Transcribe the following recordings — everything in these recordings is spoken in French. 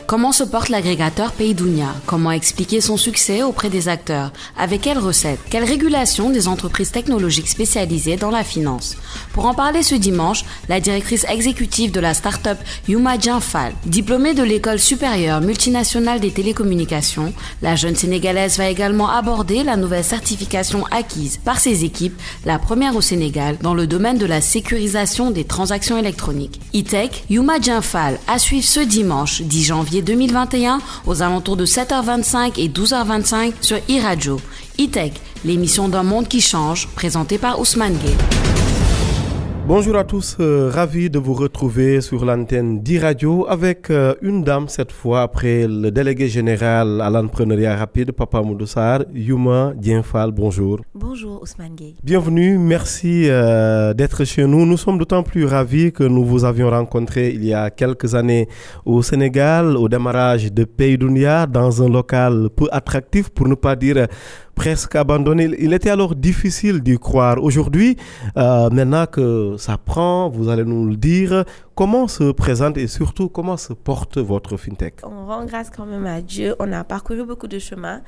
Comment se porte l'agrégateur Paydounia? Comment expliquer son succès auprès des acteurs? Avec quelles recettes? Quelle régulation des entreprises technologiques spécialisées dans la finance? Pour en parler ce dimanche, la directrice exécutive de la start-up Youma Djenfal, diplômée de l'école supérieure multinationale des télécommunications, la jeune sénégalaise va également aborder la nouvelle certification acquise par ses équipes, la première au Sénégal dans le domaine de la sécurisation des transactions électroniques. E-Tech, Youma Djenfal à suivre ce dimanche 10 janvier 2021 aux alentours de 7h25 et 12h25 sur e-Radio. E-Tech, l'émission d'un monde qui change, présentée par Ousmane Gueye. Bonjour à tous, ravi de vous retrouver sur l'antenne d'e-Radio avec une dame cette fois après le délégué général à l'entrepreneuriat rapide, Papa Amadou Sarr, Youma Djenfal, bonjour. Bonjour Ousmane Gueye. Bienvenue, merci d'être chez nous. Nous sommes d'autant plus ravis que nous vous avions rencontré il y a quelques années au Sénégal, au démarrage de Paydounia, dans un local peu attractif pour ne pas dire presque abandonné. Il était alors difficile d'y croire. Aujourd'hui, maintenant que ça prend, vous allez nous le dire, comment se présente et surtout comment se porte votre fintech? On rend grâce quand même à Dieu. On a parcouru beaucoup de chemin.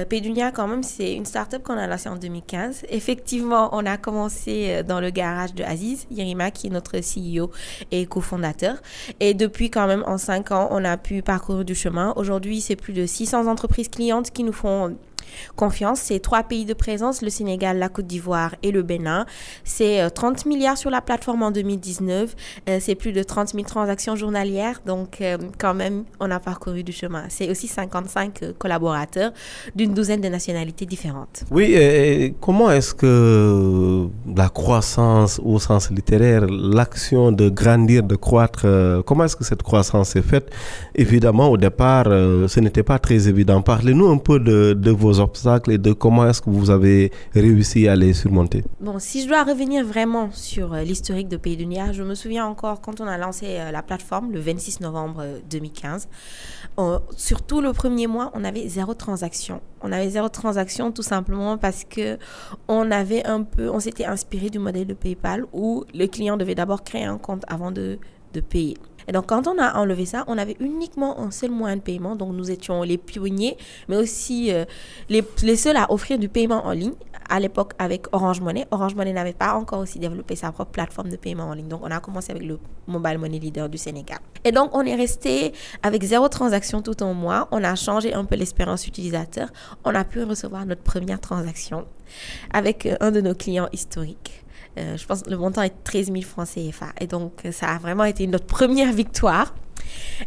Paydounia, quand même, c'est une start-up qu'on a lancée en 2015. Effectivement, on a commencé dans le garage de Aziz Yerima, qui est notre CEO et cofondateur. Et depuis quand même, en 5 ans, on a pu parcourir du chemin. Aujourd'hui, c'est plus de 600 entreprises clientes qui nous font confiance. C'est 3 pays de présence, le Sénégal, la Côte d'Ivoire et le Bénin. C'est 30 milliards sur la plateforme en 2019. C'est plus de 30 000 transactions journalières. Donc, quand même, on a parcouru du chemin. C'est aussi 55 collaborateurs d'une douzaine de nationalités différentes. Oui, et comment est-ce que la croissance au sens littéraire, l'action de grandir, de croître, comment est-ce que cette croissance est faite? Évidemment, au départ, ce n'était pas très évident. Parlez-nous un peu de vos obstacles et de comment est-ce que vous avez réussi à les surmonter. Bon, si je dois revenir vraiment sur l'historique de Paydounia, je me souviens encore quand on a lancé la plateforme le 26 novembre 2015. Surtout le premier mois, on avait 0 transaction. On avait 0 transaction tout simplement parce que on s'était inspiré du modèle de PayPal où le client devait d'abord créer un compte avant de payer. Et donc, quand on a enlevé ça, on avait uniquement un seul moyen de paiement. Donc, nous étions les pionniers, mais aussi les seuls à offrir du paiement en ligne. À l'époque, avec Orange Money. Orange Money n'avait pas encore aussi développé sa propre plateforme de paiement en ligne. Donc, on a commencé avec le mobile money leader du Sénégal. Et donc, on est resté avec 0 transaction tout un mois. On a changé un peu l'expérience utilisateur. On a pu recevoir notre première transaction avec un de nos clients historiques. Je pense que le montant est 13 000 francs CFA. Et donc, ça a vraiment été notre première victoire.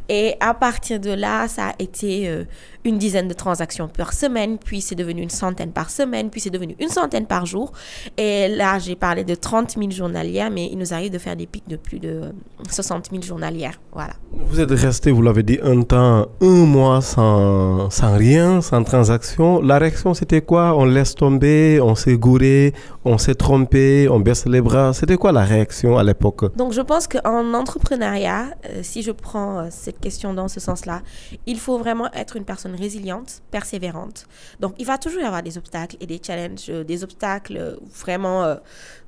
Et à partir de là, ça a été une dizaine de transactions par semaine, puis c'est devenu une centaine par semaine, puis c'est devenu une centaine par jour. Et là, j'ai parlé de 30 000 journalières, mais il nous arrive de faire des pics de plus de 60 000 journalières. Voilà. Vous êtes resté, vous l'avez dit, un mois sans rien, sans transaction. La réaction, c'était quoi? On laisse tomber, on s'est gouré, on s'est trompé, on baisse les bras. C'était quoi la réaction à l'époque? Donc, je pense qu'en entrepreneuriat, si je prends cette question dans ce sens-là, il faut vraiment être une personne résiliente, persévérante. Donc, il va toujours y avoir des obstacles et des challenges, des obstacles vraiment...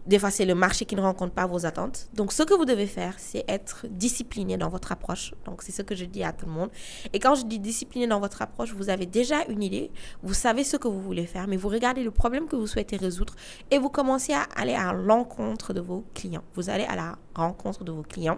des fois, c'est le marché qui ne rencontre pas vos attentes. Donc, ce que vous devez faire, c'est être discipliné dans votre approche. Donc, c'est ce que je dis à tout le monde. Et quand je dis discipliné dans votre approche, vous avez déjà une idée, vous savez ce que vous voulez faire, mais vous regardez le problème que vous souhaitez résoudre et vous commencez à aller à l'encontre de vos clients. Vous allez à la rencontre de vos clients.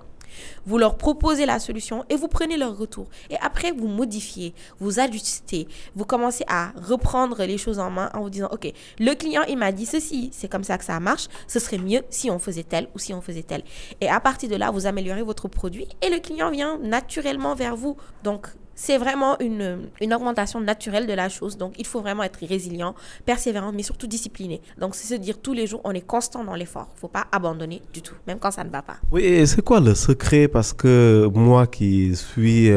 Vous leur proposez la solution et vous prenez leur retour. Et après, vous modifiez, vous ajustez, vous commencez à reprendre les choses en main en vous disant, OK, le client, il m'a dit ceci, c'est comme ça que ça marche, ce serait mieux si on faisait tel ou si on faisait tel. Et à partir de là, vous améliorez votre produit et le client vient naturellement vers vous. Donc, c'est vraiment une augmentation naturelle de la chose. Donc, il faut vraiment être résilient, persévérant, mais surtout discipliné. Donc, c'est se dire tous les jours, on est constant dans l'effort. Il ne faut pas abandonner du tout, même quand ça ne va pas. Oui, et c'est quoi le secret? Parce que moi qui suis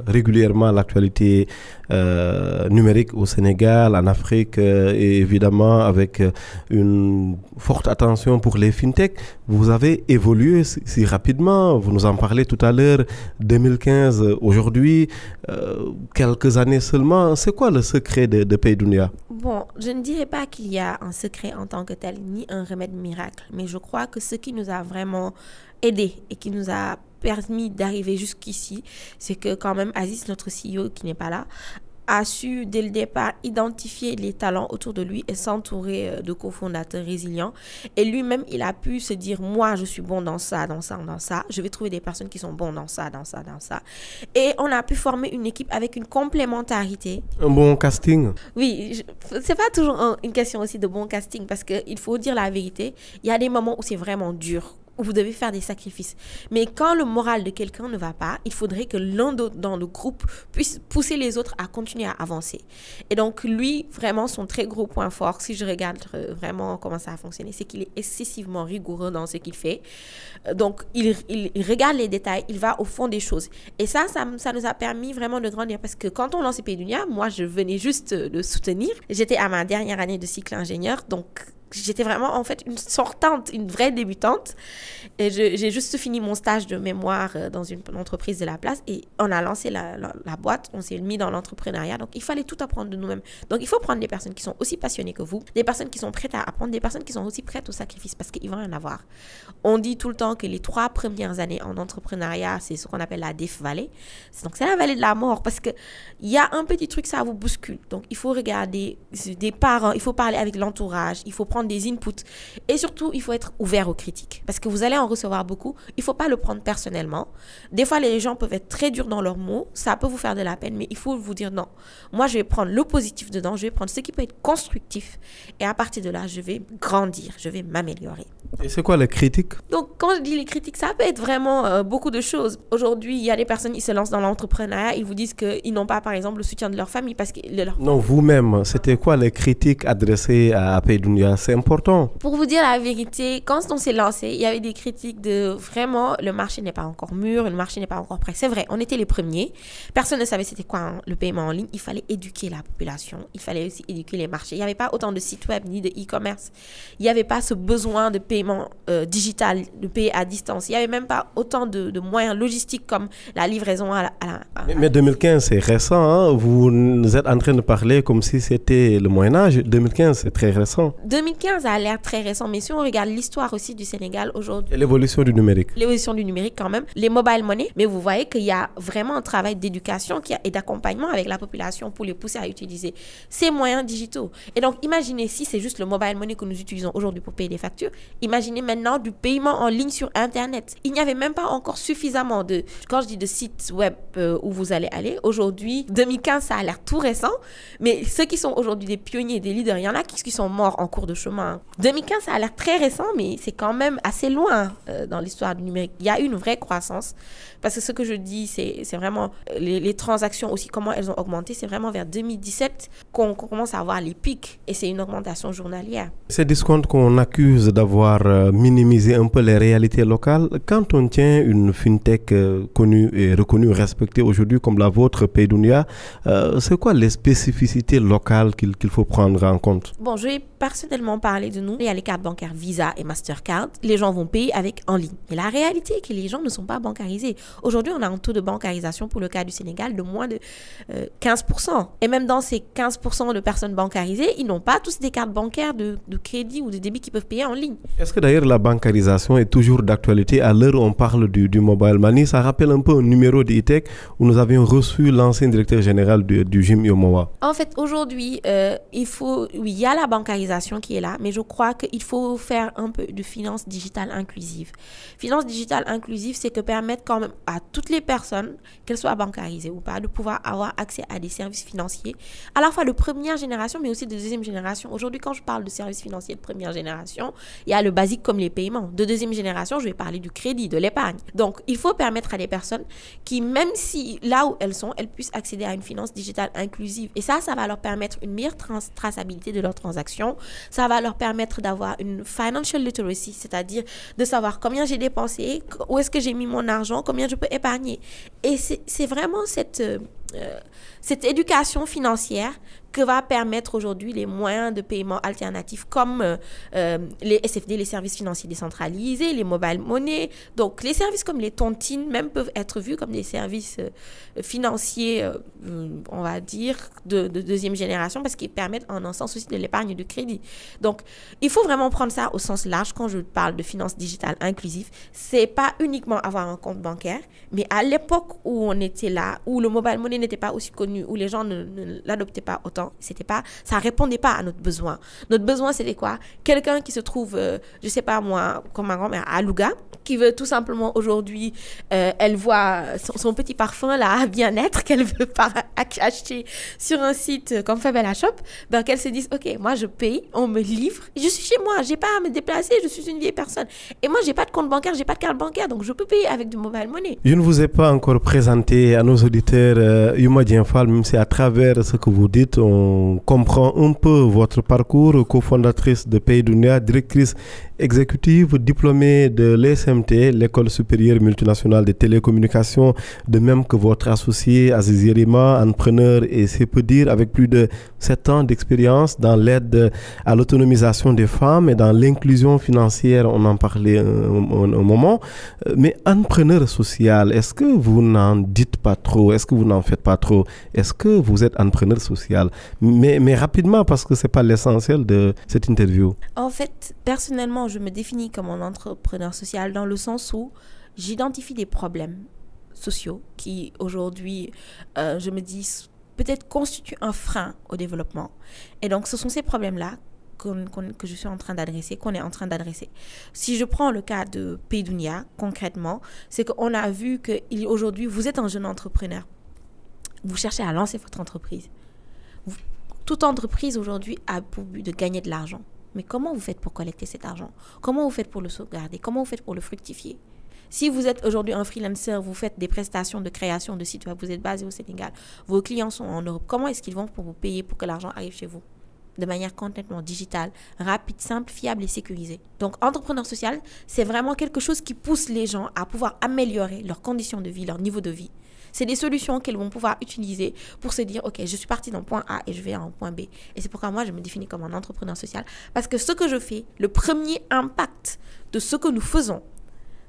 régulièrement l'actualité numérique au Sénégal, en Afrique, et évidemment avec une forte attention pour les fintech, vous avez évolué si rapidement. Vous nous en parlez tout à l'heure, 2015, aujourd'hui, quelques années seulement. C'est quoi le secret de Paydounia? Bon, je ne dirais pas qu'il y a un secret en tant que tel, ni un remède miracle, mais je crois que ce qui nous a vraiment aidé et qui nous a permis d'arriver jusqu'ici, c'est que quand même Aziz, notre CEO qui n'est pas là, a su dès le départ identifier les talents autour de lui et s'entourer de cofondateurs résilients. Et lui-même, il a pu se dire, moi, je suis bon dans ça, dans ça, dans ça. Je vais trouver des personnes qui sont bonnes dans ça, dans ça, dans ça. Et on a pu former une équipe avec une complémentarité. Un bon casting. Oui, c'est pas toujours une question aussi de bon casting parce qu'il faut dire la vérité. Il y a des moments où c'est vraiment dur, où vous devez faire des sacrifices. Mais quand le moral de quelqu'un ne va pas, il faudrait que l'un dans le groupe puisse pousser les autres à continuer à avancer. Et donc, lui, vraiment, son très gros point fort, si je regarde vraiment comment ça a fonctionné, c'est qu'il est excessivement rigoureux dans ce qu'il fait. Donc, il regarde les détails, il va au fond des choses. Et ça nous a permis vraiment de grandir parce que quand on lançait Paydunia, moi, je venais juste de soutenir. J'étais à ma dernière année de cycle ingénieur, donc j'étais vraiment en fait une sortante, une vraie débutante. Et j'ai juste fini mon stage de mémoire dans une entreprise de la place et on a lancé la boîte, on s'est mis dans l'entrepreneuriat. Donc il fallait tout apprendre de nous-mêmes. Donc il faut prendre des personnes qui sont aussi passionnées que vous, des personnes qui sont prêtes à apprendre, des personnes qui sont aussi prêtes au sacrifice parce qu'il va y en avoir. On dit tout le temps que les 3 premières années en entrepreneuriat, c'est ce qu'on appelle la Death Valley. Donc c'est la vallée de la mort parce qu'il y a un petit truc, ça vous bouscule. Donc il faut regarder des parents, il faut parler avec l'entourage, il faut prendre des inputs et surtout il faut être ouvert aux critiques parce que vous allez en recevoir beaucoup. Il faut pas le prendre personnellement. Des fois les gens peuvent être très durs dans leurs mots, ça peut vous faire de la peine, mais il faut vous dire non, moi je vais prendre le positif dedans, je vais prendre ce qui peut être constructif et à partir de là je vais grandir, je vais m'améliorer. Et c'est quoi les critiques? Donc quand je dis les critiques, ça peut être vraiment beaucoup de choses. Aujourd'hui il y a des personnes qui se lancent dans l'entrepreneuriat, ils vous disent qu'ils n'ont pas par exemple le soutien de leur famille parce que non, vous-même, c'était quoi les critiques adressées à Paydunia? C'est important. Pour vous dire la vérité, quand on s'est lancé, il y avait des critiques de vraiment le marché n'est pas encore mûr, le marché n'est pas encore prêt. C'est vrai, on était les premiers. Personne ne savait c'était quoi le paiement en ligne. Il fallait éduquer la population. Il fallait aussi éduquer les marchés. Il n'y avait pas autant de sites web ni de e-commerce. Il n'y avait pas ce besoin de paiement digital, de payer à distance. Il n'y avait même pas autant de moyens logistiques comme la livraison à Mais 2015, c'est récent. Hein? Vous êtes en train de parler comme si c'était le Moyen-Âge. 2015, c'est très récent. 2015 a l'air très récent, mais si on regarde l'histoire aussi du Sénégal aujourd'hui. Et l'évolution du numérique. L'évolution du numérique quand même, les mobile money, mais vous voyez qu'il y a vraiment un travail d'éducation et d'accompagnement avec la population pour les pousser à utiliser ces moyens digitaux. Et donc, imaginez si c'est juste le mobile money que nous utilisons aujourd'hui pour payer des factures, imaginez maintenant du paiement en ligne sur Internet. Il n'y avait même pas encore suffisamment quand je dis de sites web où vous allez aller, aujourd'hui, 2015, ça a l'air tout récent, mais ceux qui sont aujourd'hui des pionniers, des leaders, il y en a qui sont morts en cours de chemin. 2015, ça a l'air très récent, mais c'est quand même assez loin dans l'histoire du numérique. Il y a eu une vraie croissance parce que ce que je dis, c'est vraiment les transactions aussi, comment elles ont augmenté. C'est vraiment vers 2017 qu'on commence à avoir les pics et c'est une augmentation journalière. Ces discounts qu'on accuse d'avoir minimisé un peu les réalités locales, quand on tient une fintech connue et reconnue, respectée aujourd'hui comme la vôtre, Paydunia, c'est quoi les spécificités locales qu'il faut prendre en compte? Bon, je vais personnellement parler de nous. Il y a les cartes bancaires Visa et Mastercard. Les gens vont payer avec en ligne. Et la réalité est que les gens ne sont pas bancarisés. Aujourd'hui, on a un taux de bancarisation pour le cas du Sénégal de moins de 15%. Et même dans ces 15% de personnes bancarisées, ils n'ont pas tous des cartes bancaires de crédit ou de débit qui peuvent payer en ligne. Est-ce que d'ailleurs la bancarisation est toujours d'actualité? À l'heure où on parle du mobile money, ça rappelle un peu un numéro d'e-tech où nous avions reçu l'ancien directeur général du GIM Yomowa. En fait, aujourd'hui, il y a la bancarisation qui est là, mais je crois qu'il faut faire un peu de finance digitale inclusive. Finance digitale inclusive, c'est que permettre quand même à toutes les personnes, qu'elles soient bancarisées ou pas, de pouvoir avoir accès à des services financiers, à la fois de première génération, mais aussi de deuxième génération. Aujourd'hui, quand je parle de services financiers de première génération, il y a le basique comme les paiements. De deuxième génération, je vais parler du crédit, de l'épargne. Donc, il faut permettre à des personnes qui, même si là où elles sont, elles puissent accéder à une finance digitale inclusive. Et ça va leur permettre une meilleure traçabilité de leurs transactions. Ça va leur permettre d'avoir une financial literacy, c'est-à-dire de savoir combien j'ai dépensé, où est-ce que j'ai mis mon argent, combien je peux épargner. Et c'est vraiment cette éducation financière que va permettre aujourd'hui les moyens de paiement alternatifs comme les SFD, les services financiers décentralisés, les mobile money. Donc, les services comme les tontines même peuvent être vus comme des services financiers, on va dire, de deuxième génération parce qu'ils permettent en un sens aussi de l'épargne de crédit. Donc, il faut vraiment prendre ça au sens large quand je parle de finances digitales inclusives. C'est pas uniquement avoir un compte bancaire, mais à l'époque où on était là, où le mobile money n'était pas aussi connu, où les gens ne l'adoptaient pas autant, ça répondait pas à notre besoin. Notre besoin, c'était quoi? Quelqu'un qui se trouve, je sais pas moi, comme ma grand-mère à Louga, qui veut tout simplement aujourd'hui, elle voit son petit parfum là, bien-être, qu'elle veut acheter sur un site comme Fabella Shop, ben qu'elle se dise, ok, moi je paye, on me livre, je suis chez moi, j'ai pas à me déplacer, je suis une vieille personne. Et moi, j'ai pas de compte bancaire, j'ai pas de carte bancaire, donc je peux payer avec du mobile money. Je ne vous ai pas encore présenté à nos auditeurs Yuma Dienfal, même si à travers ce que vous dites, on comprend un peu votre parcours, cofondatrice de Paydunia, directrice exécutive, diplômée de l'ESMT, l'École supérieure multinationale des télécommunications, de même que votre associé Aziz Yerima, entrepreneur et c'est peu dire avec plus de 7 ans d'expérience dans l'aide à l'autonomisation des femmes et dans l'inclusion financière, on en parlait un moment. Mais entrepreneur social, est-ce que vous n'en dites pas trop? Est-ce que vous n'en faites pas trop? Est-ce que vous êtes entrepreneur social? Mais rapidement, parce que ce n'est pas l'essentiel de cette interview. En fait, personnellement, je me définis comme un entrepreneur social dans le sens où j'identifie des problèmes sociaux qui, aujourd'hui, je me dis, peut-être constituent un frein au développement. Et donc, ce sont ces problèmes-là que je suis en train d'adresser, qu'on est en train d'adresser. Si je prends le cas de Paydunia, concrètement, c'est qu'on a vu qu'aujourd'hui, vous êtes un jeune entrepreneur. Vous cherchez à lancer votre entreprise. Toute entreprise, aujourd'hui, a pour but de gagner de l'argent. Mais comment vous faites pour collecter cet argent? Comment vous faites pour le sauvegarder? Comment vous faites pour le fructifier? Si vous êtes aujourd'hui un freelancer, vous faites des prestations de création de sites web, vous êtes basé au Sénégal, vos clients sont en Europe, comment est-ce qu'ils vont pour vous payer pour que l'argent arrive chez vous? De manière complètement digitale, rapide, simple, fiable et sécurisée. Donc, entrepreneur social, c'est vraiment quelque chose qui pousse les gens à pouvoir améliorer leurs conditions de vie, leur niveau de vie. C'est des solutions qu'elles vont pouvoir utiliser pour se dire, ok, je suis partie d'un point A et je vais à un point B. Et c'est pourquoi moi, je me définis comme un entrepreneur social. Parce que ce que je fais, le premier impact de ce que nous faisons,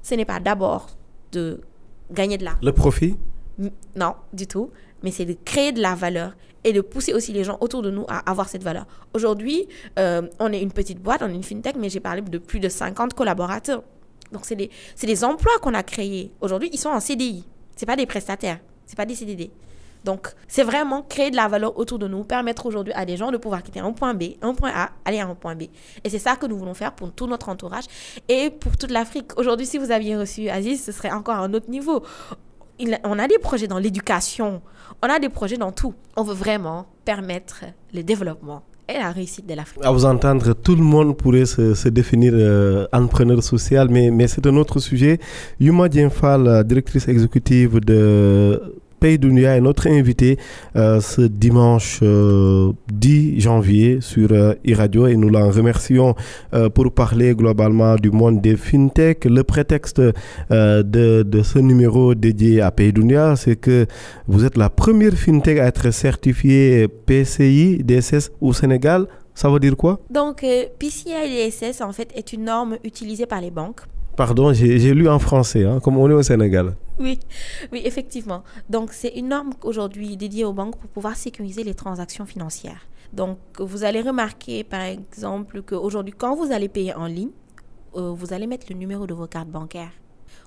ce n'est pas d'abord de gagner de l'argent. Le profit? Non, du tout. Mais c'est de créer de la valeur et de pousser aussi les gens autour de nous à avoir cette valeur. Aujourd'hui, on est une petite boîte, on est une fintech, mais j'ai parlé de plus de 50 collaborateurs. Donc, c'est des emplois qu'on a créés. Aujourd'hui, ils sont en CDI. Ce n'est pas des prestataires, ce n'est pas des CDD. Donc, c'est vraiment créer de la valeur autour de nous, permettre aujourd'hui à des gens de pouvoir quitter un point B, un point A, aller à un point B. Et c'est ça que nous voulons faire pour tout notre entourage et pour toute l'Afrique. Aujourd'hui, si vous aviez reçu Aziz, ce serait encore un autre niveau. On a des projets dans l'éducation, on a des projets dans tout. On veut vraiment permettre le développement et la réussite de l'Afrique. À vous entendre, tout le monde pourrait se définir entrepreneur social, mais c'est un autre sujet. Yuma Dienfal, directrice exécutive de Paydunia est notre invité ce dimanche 10 janvier sur iRadio et nous l'en remercions pour parler globalement du monde des fintech. Le prétexte de ce numéro dédié à Paydunia, c'est que vous êtes la première fintech à être certifiée PCI DSS au Sénégal. Ça veut dire quoi? Donc, PCI DSS, en fait, est une norme utilisée par les banques. Pardon, j'ai lu en français, hein, comme on est au Sénégal. Oui, effectivement. Donc, c'est une norme aujourd'hui dédiée aux banques pour pouvoir sécuriser les transactions financières. Donc, vous allez remarquer, par exemple, qu'aujourd'hui, quand vous allez payer en ligne, vous allez mettre le numéro de vos cartes bancaires.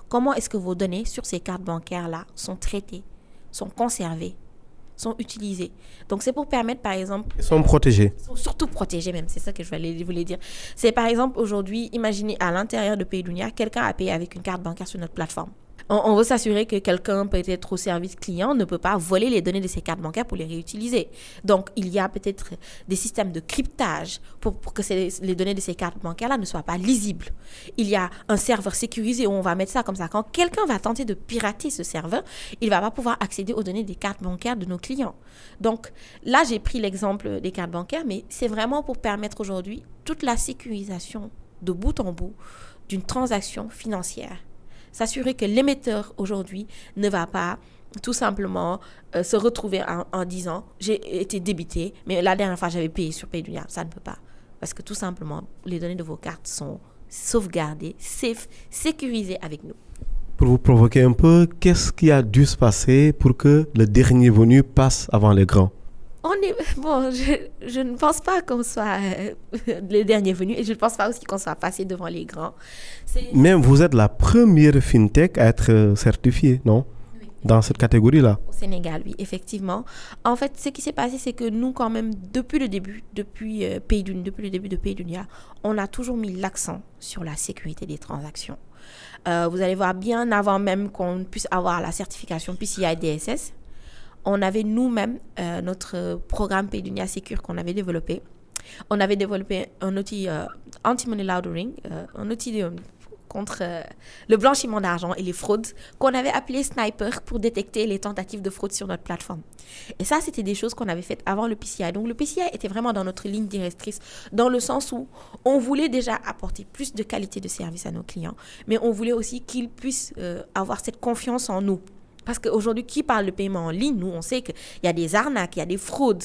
Comment est-ce que vos données sur ces cartes bancaires-là sont traitées, sont conservées, sont utilisées? Donc, c'est pour permettre, par exemple... Ils sont protégés. Ils sont surtout protégés même, c'est ça que je voulais dire. C'est par exemple, aujourd'hui, imaginez à l'intérieur de Paydunia, quelqu'un a payé avec une carte bancaire sur notre plateforme. On veut s'assurer que quelqu'un peut-être au service client ne peut pas voler les données de ses cartes bancaires pour les réutiliser. Donc, il y a peut-être des systèmes de cryptage pour que les données de ces cartes bancaires-là ne soient pas lisibles. Il y a un serveur sécurisé où on va mettre ça comme ça. Quand quelqu'un va tenter de pirater ce serveur, il ne va pas pouvoir accéder aux données des cartes bancaires de nos clients. Donc, là, j'ai pris l'exemple des cartes bancaires, mais c'est vraiment pour permettre aujourd'hui toute la sécurisation de bout en bout d'une transaction financière. S'assurer que l'émetteur aujourd'hui ne va pas tout simplement se retrouver en disant j'ai été débité, mais la dernière fois j'avais payé sur Paydunia. Ça ne peut pas. Parce que tout simplement, les données de vos cartes sont sauvegardées, safe, sécurisées avec nous. Pour vous provoquer un peu, qu'est-ce qui a dû se passer pour que le dernier venu passe avant les grands? Je ne pense pas qu'on soit les derniers venus et je ne pense pas aussi qu'on soit passé devant les grands. Même vous êtes la première fintech à être certifiée, non? Oui. Dans cette catégorie-là. Au Sénégal, oui, effectivement. En fait, ce qui s'est passé, c'est que nous, quand même, depuis le début de Paydunia, on a toujours mis l'accent sur la sécurité des transactions. Vous allez voir, bien avant même qu'on puisse avoir la certification PCI DSS, on avait nous-mêmes notre programme Paydunia Secure qu'on avait développé. On avait développé un outil anti-money laundering, un outil contre le blanchiment d'argent et les fraudes qu'on avait appelé Sniper pour détecter les tentatives de fraude sur notre plateforme. Et ça, c'était des choses qu'on avait faites avant le PCI. Donc, le PCI était vraiment dans notre ligne directrice dans le sens où on voulait déjà apporter plus de qualité de service à nos clients, mais on voulait aussi qu'ils puissent avoir cette confiance en nous. Parce qu'aujourd'hui, qui parle de paiement en ligne, nous, on sait qu'il y a des arnaques, il y a des fraudes.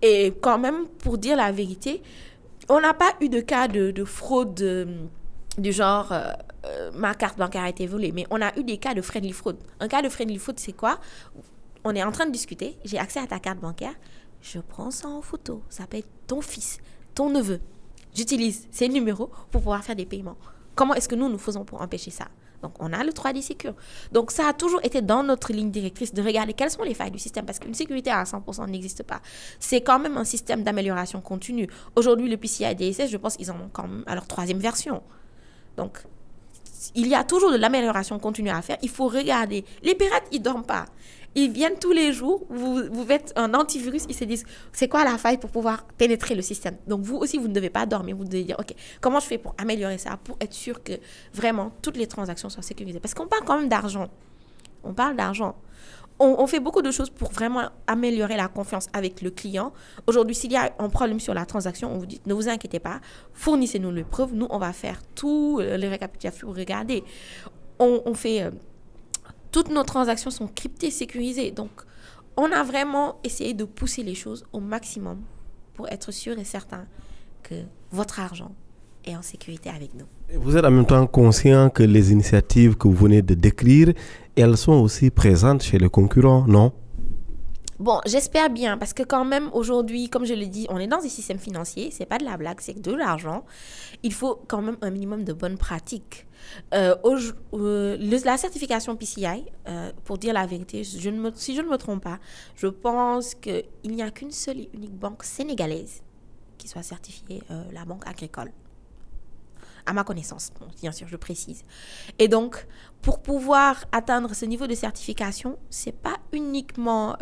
Et quand même, pour dire la vérité, on n'a pas eu de cas de fraude du genre ma carte bancaire a été volée. Mais on a eu des cas de friendly fraud. Un cas de friendly fraud, c'est quoi? On est en train de discuter, j'ai accès à ta carte bancaire, je prends ça en photo. Ça peut être ton fils, ton neveu. J'utilise ces numéros pour pouvoir faire des paiements. Comment est-ce que nous faisons pour empêcher ça? Donc, on a le 3D Secure. Donc, ça a toujours été dans notre ligne directrice de regarder quelles sont les failles du système parce qu'une sécurité à 100% n'existe pas. C'est quand même un système d'amélioration continue. Aujourd'hui, le PCI DSS, je pense qu'ils en ont quand même à leur 3e version. Donc, il y a toujours de l'amélioration continue à faire. Il faut regarder. Les pirates, ils ne dorment pas. Ils viennent tous les jours, vous faites un antivirus, ils se disent, c'est quoi la faille pour pouvoir pénétrer le système? Donc, vous aussi, vous ne devez pas dormir. Vous devez dire, OK, comment je fais pour améliorer ça, pour être sûr que vraiment toutes les transactions soient sécurisées? Parce qu'on parle quand même d'argent. On parle d'argent. On fait beaucoup de choses pour vraiment améliorer la confiance avec le client. Aujourd'hui, s'il y a un problème sur la transaction, on vous dit, ne vous inquiétez pas, fournissez-nous les preuves. Nous, on va faire tout les récapitulatifs pour regarder. On fait... toutes nos transactions sont cryptées, sécurisées. Donc, on a vraiment essayé de pousser les choses au maximum pour être sûr et certain que votre argent est en sécurité avec nous. Vous êtes en même temps conscient que les initiatives que vous venez de décrire, elles sont aussi présentes chez les concurrents, non? Bon, j'espère bien, parce que quand même, aujourd'hui, comme je le dis, on est dans un système financier, c'est pas de la blague, c'est de l'argent. Il faut quand même un minimum de bonnes pratiques. La certification PCI, pour dire la vérité, si je ne me trompe pas, je pense qu'il n'y a qu'une seule et unique banque sénégalaise qui soit certifiée, la Banque Agricole. À ma connaissance, bon, bien sûr, je précise. Et donc, pour pouvoir atteindre ce niveau de certification, c'est pas uniquement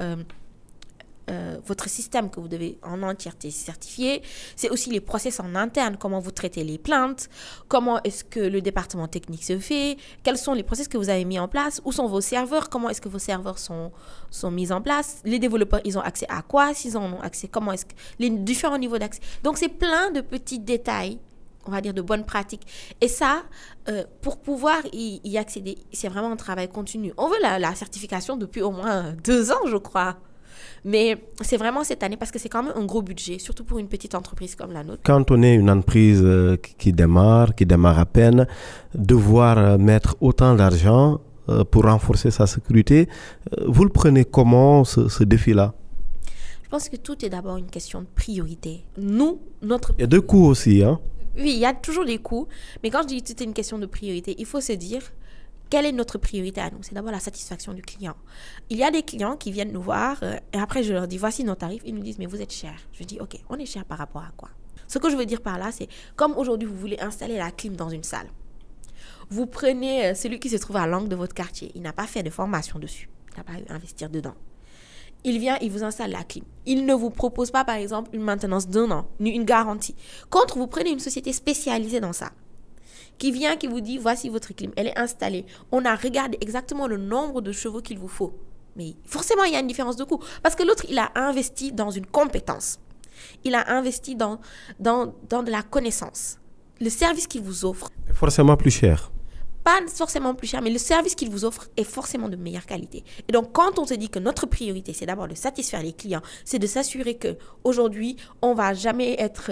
votre système que vous devez en entièreté certifier, c'est aussi les process en interne, comment vous traitez les plaintes, comment est-ce que le département technique se fait, quels sont les process que vous avez mis en place, où sont vos serveurs, comment est-ce que vos serveurs sont mis en place, les développeurs, ils ont accès à quoi, s'ils en ont accès, comment est-ce que les différents niveaux d'accès. Donc, c'est plein de petits détails, on va dire de bonnes pratiques. Et ça, pour pouvoir y accéder, c'est vraiment un travail continu. On veut la certification depuis au moins 2 ans, je crois. Mais c'est vraiment cette année parce que c'est quand même un gros budget, surtout pour une petite entreprise comme la nôtre. Quand on est une entreprise qui démarre à peine, devoir mettre autant d'argent pour renforcer sa sécurité, vous le prenez comment ce défi-là? Je pense que tout est d'abord une question de priorité. Nous, notre... Il y a 2 coûts aussi, hein? Oui, il y a toujours des coûts. Mais quand je dis que tout est une question de priorité, il faut se dire... Quelle est notre priorité à nous? C'est d'abord la satisfaction du client. Il y a des clients qui viennent nous voir et après je leur dis voici nos tarifs. Ils nous disent mais vous êtes cher. Je dis ok, on est cher par rapport à quoi? Ce que je veux dire par là, c'est comme aujourd'hui vous voulez installer la clim dans une salle. Vous prenez celui qui se trouve à l'angle de votre quartier. Il n'a pas fait de formation dessus. Il n'a pas investi dedans. Il vient, il vous installe la clim. Il ne vous propose pas par exemple une maintenance d'1 an, ni une garantie. Contre, vous prenez une société spécialisée dans ça, qui vient, qui vous dit, voici votre clim, elle est installée. On a regardé exactement le nombre de chevaux qu'il vous faut. Mais forcément, il y a une différence de coût. Parce que l'autre, il a investi dans une compétence. Il a investi dans de la connaissance. Le service qu'il vous offre. Forcément plus cher. pas forcément plus cher, mais le service qu'ils vous offrent est forcément de meilleure qualité. Et donc, quand on se dit que notre priorité, c'est d'abord de satisfaire les clients, c'est de s'assurer qu'aujourd'hui, on ne va jamais être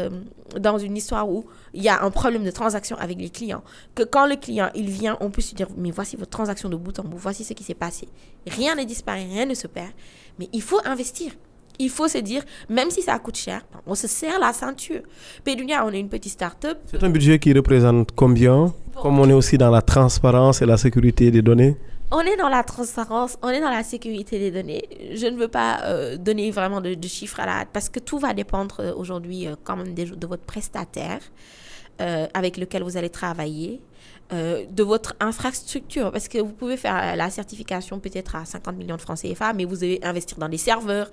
dans une histoire où il y a un problème de transaction avec les clients. Que quand le client, il vient, on peut se dire, mais voici votre transaction de bout en bout, voici ce qui s'est passé. Rien ne disparaît, rien ne se perd. Mais il faut investir. Il faut se dire, même si ça coûte cher, on se serre la ceinture. Paydunia, on est une petite start-up. C'est un budget qui représente combien? Comme on est aussi dans la transparence et la sécurité des données? On est dans la transparence, on est dans la sécurité des données. Je ne veux pas donner vraiment de chiffres à la hâte parce que tout va dépendre aujourd'hui quand même de votre prestataire avec lequel vous allez travailler. De votre infrastructure, parce que vous pouvez faire la certification peut-être à 50 millions de francs CFA, mais vous devez investir dans des serveurs,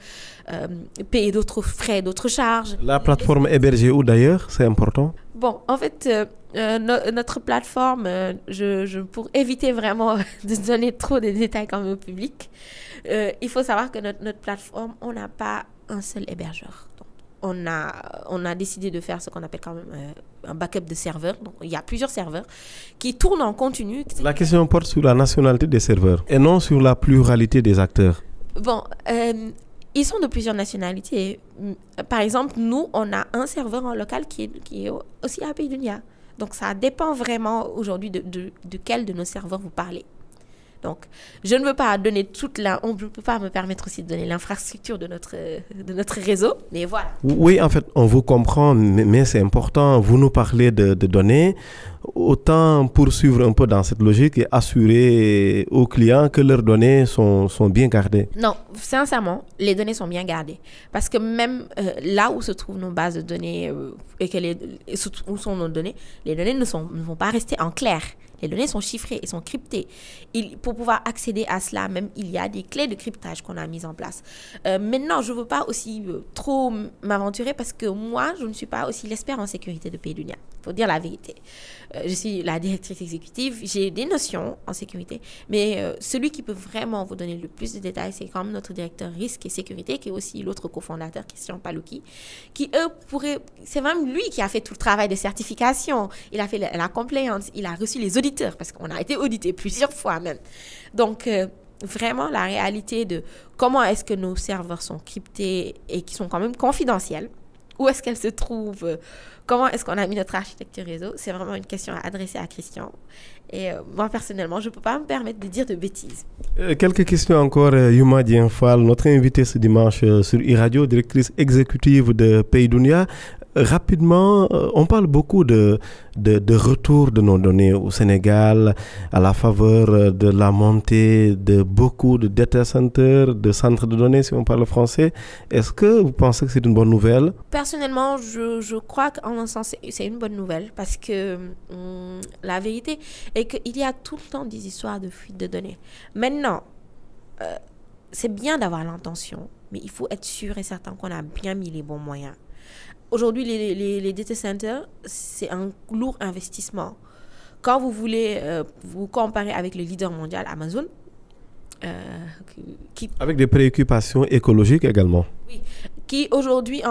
payer d'autres frais, d'autres charges. La plateforme hébergée où d'ailleurs, c'est important? Bon, en fait, notre plateforme, pour éviter vraiment de donner trop de détails quand même au public, il faut savoir que notre plateforme, on n'a pas un seul hébergeur. On a décidé de faire ce qu'on appelle quand même un backup de serveurs. Donc, il y a plusieurs serveurs qui tournent en continu. La question porte sur la nationalité des serveurs et non sur la pluralité des acteurs. Bon, ils sont de plusieurs nationalités. Par exemple, nous, on a un serveur en local qui est aussi à Paydunia. Donc, ça dépend vraiment aujourd'hui de quel de nos serveurs vous parlez. Donc, je ne veux pas donner on ne peut pas me permettre aussi de donner l'infrastructure de notre réseau, mais voilà. Oui, en fait, on vous comprend, mais c'est important. Vous nous parlez de données. Autant poursuivre un peu dans cette logique et assurer aux clients que leurs données sont bien gardées. Non, sincèrement, les données sont bien gardées. Parce que même là où se trouvent nos bases de données où sont nos données, les données ne vont pas rester en clair. Les données sont chiffrées et sont cryptées. Pour pouvoir accéder à cela, même, il y a des clés de cryptage qu'on a mises en place. Maintenant, je ne veux pas aussi trop m'aventurer parce que moi, je ne suis pas aussi l'expert en sécurité de Paydunia. Il faut dire la vérité. Je suis la directrice exécutive. J'ai des notions en sécurité. Mais celui qui peut vraiment vous donner le plus de détails, c'est quand même notre directeur risque et sécurité, qui est aussi l'autre cofondateur, Christian Palouki, qui, c'est même lui qui a fait tout le travail de certification. Il a fait la compliance. Il a reçu les auditeurs, parce qu'on a été audité plusieurs fois même. Donc, vraiment, la réalité de comment est-ce que nos serveurs sont cryptés et qui sont quand même confidentiels, où est-ce qu'elles se trouvent, comment est-ce qu'on a mis notre architecture réseau, c'est vraiment une question à adresser à Christian. Et moi, personnellement, je ne peux pas me permettre de dire de bêtises. Quelques questions encore. Yuma Dienfal, notre invitée ce dimanche sur e-radio, directrice exécutive de Paydunia. Rapidement, on parle beaucoup de retour de nos données au Sénégal à la faveur de la montée de beaucoup de data centers, de centres de données, si on parle français. Est-ce que vous pensez que c'est une bonne nouvelle? Personnellement, je crois qu'en un sens, c'est une bonne nouvelle parce que la vérité est qu'il y a tout le temps des histoires de fuite de données. Maintenant, c'est bien d'avoir l'intention, mais il faut être sûr et certain qu'on a bien mis les bons moyens. Aujourd'hui, les data centers, c'est un lourd investissement. Quand vous voulez vous comparer avec le leader mondial, Amazon, avec des préoccupations écologiques également. Oui, qui aujourd'hui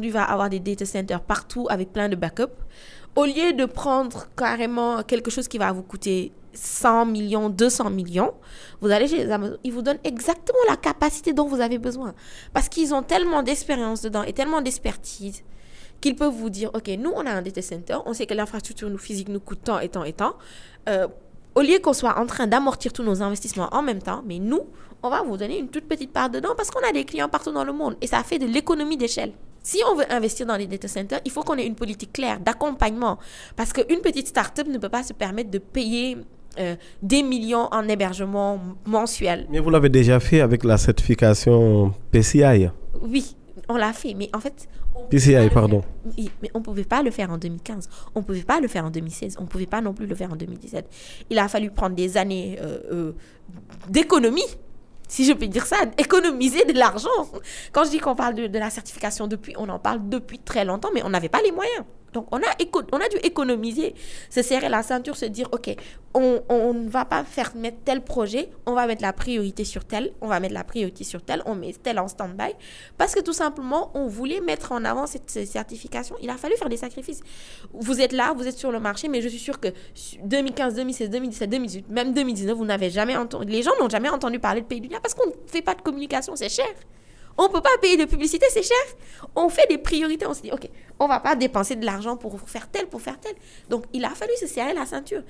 va avoir des data centers partout avec plein de backups. Au lieu de prendre carrément quelque chose qui va vous coûter 100 millions, 200 millions, vous allez chez Amazon, ils vous donnent exactement la capacité dont vous avez besoin. Parce qu'ils ont tellement d'expérience dedans et tellement d'expertise qu'ils peuvent vous dire, OK, nous, on a un data center, on sait que l'infrastructure physique nous coûte tant et tant et tant. Au lieu qu'on soit en train d'amortir tous nos investissements en même temps, mais nous, on va vous donner une toute petite part dedans parce qu'on a des clients partout dans le monde et ça fait de l'économie d'échelle. Si on veut investir dans les data centers, il faut qu'on ait une politique claire d'accompagnement parce qu'une petite start-up ne peut pas se permettre de payer des millions en hébergement mensuel. Mais vous l'avez déjà fait avec la certification PCI? Oui, on l'a fait, mais en fait... PCI, pardon. Oui, mais on ne pouvait pas le faire en 2015, on ne pouvait pas le faire en 2016, on ne pouvait pas non plus le faire en 2017. Il a fallu prendre des années d'économie, si je peux dire ça, économiser de l'argent. Quand je dis qu'on parle de la certification on en parle depuis très longtemps, mais on n'avait pas les moyens. Donc, on a dû économiser, se serrer la ceinture, se dire, OK, on ne va pas mettre tel projet, on va mettre la priorité sur tel, on va mettre la priorité sur tel, on met tel en stand-by. Parce que tout simplement, on voulait mettre en avant cette certification. Il a fallu faire des sacrifices. Vous êtes là, vous êtes sur le marché, mais je suis sûre que 2015, 2016, 2017, 2018, même 2019, vous n'avez jamais entendu, les gens n'ont jamais entendu parler de Pays Dunia parce qu'on ne fait pas de communication, c'est cher. On ne peut pas payer de publicité, c'est cher. On fait des priorités, on se dit, OK, on ne va pas dépenser de l'argent pour faire tel, pour faire tel. Donc, il a fallu se serrer la ceinture.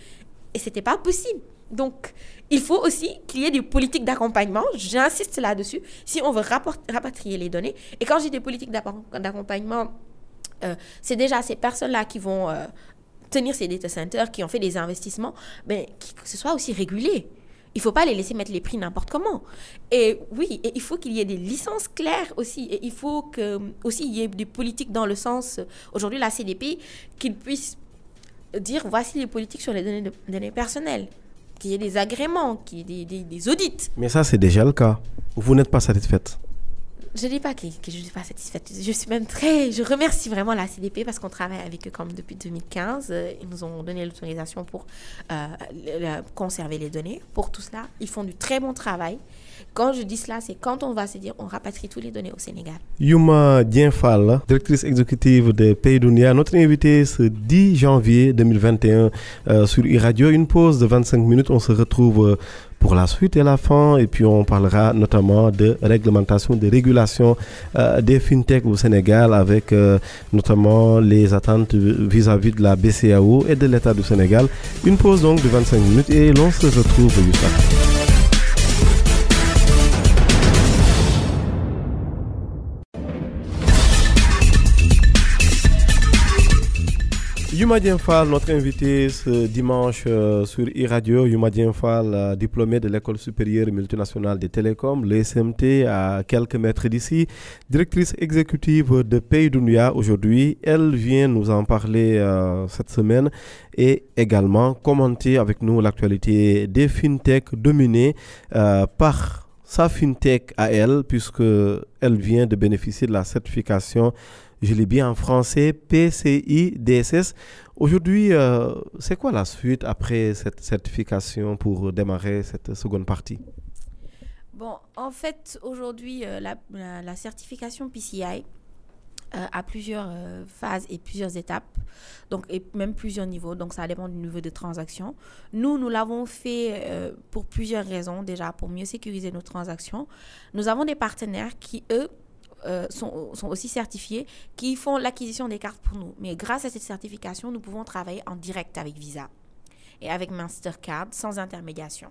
Et ce n'était pas possible. Donc, il faut aussi qu'il y ait des politiques d'accompagnement. J'insiste là-dessus. Si on veut rapatrier les données. Et quand j'ai des politiques d'accompagnement, c'est déjà ces personnes-là qui vont tenir ces data centers, qui ont fait des investissements, mais que ce soit aussi régulé. Il ne faut pas les laisser mettre les prix n'importe comment. Et oui, et il faut qu'il y ait des licences claires aussi. Et il faut aussi il y ait des politiques dans le sens, aujourd'hui, la CDP, qu'ils puissent dire, voici les politiques sur les données personnelles. Qu'il y ait des agréments, qu'il y ait des audits. Mais ça, c'est déjà le cas. Vous n'êtes pas satisfaite? Je ne dis pas que je ne suis pas satisfaite. Je remercie vraiment la CDP parce qu'on travaille avec eux comme depuis 2015. Ils nous ont donné l'autorisation pour conserver les données. Pour tout cela, ils font du très bon travail. Quand je dis cela, c'est quand on va se dire on rapatrie toutes les données au Sénégal. Yuma Dienfal, directrice exécutive de Pays Dunia, notre invitée ce 10 janvier 2021 sur iRadio. Une pause de 25 minutes. On se retrouve pour la suite et la fin, et puis on parlera notamment de réglementation, de régulation des fintech au Sénégal, avec notamment les attentes vis-à-vis de la BCEAO et de l'État du Sénégal. Une pause donc de 25 minutes et l'on se retrouve juste après. Yuma Dienfal, notre invité ce dimanche sur iRadio. Yuma Dienfal, diplômée de l'École supérieure multinationale des télécoms, l'ESMT, à quelques mètres d'ici, directrice exécutive de Pays Dunia aujourd'hui. Elle vient nous en parler cette semaine et également commenter avec nous l'actualité des fintech dominées par sa fintech à elle, puisqu'elle vient de bénéficier de la certification, je l'ai bien en français, PCI DSS. Aujourd'hui, c'est quoi la suite après cette certification pour démarrer cette seconde partie? Bon, en fait, aujourd'hui, la certification PCI a plusieurs phases et plusieurs étapes, donc, et même plusieurs niveaux, donc ça dépend du niveau de transaction. Nous l'avons fait pour plusieurs raisons, déjà pour mieux sécuriser nos transactions. Nous avons des partenaires qui, eux, sont aussi certifiés, qui font l'acquisition des cartes pour nous. Mais grâce à cette certification, nous pouvons travailler en direct avec Visa et avec Mastercard sans intermédiation.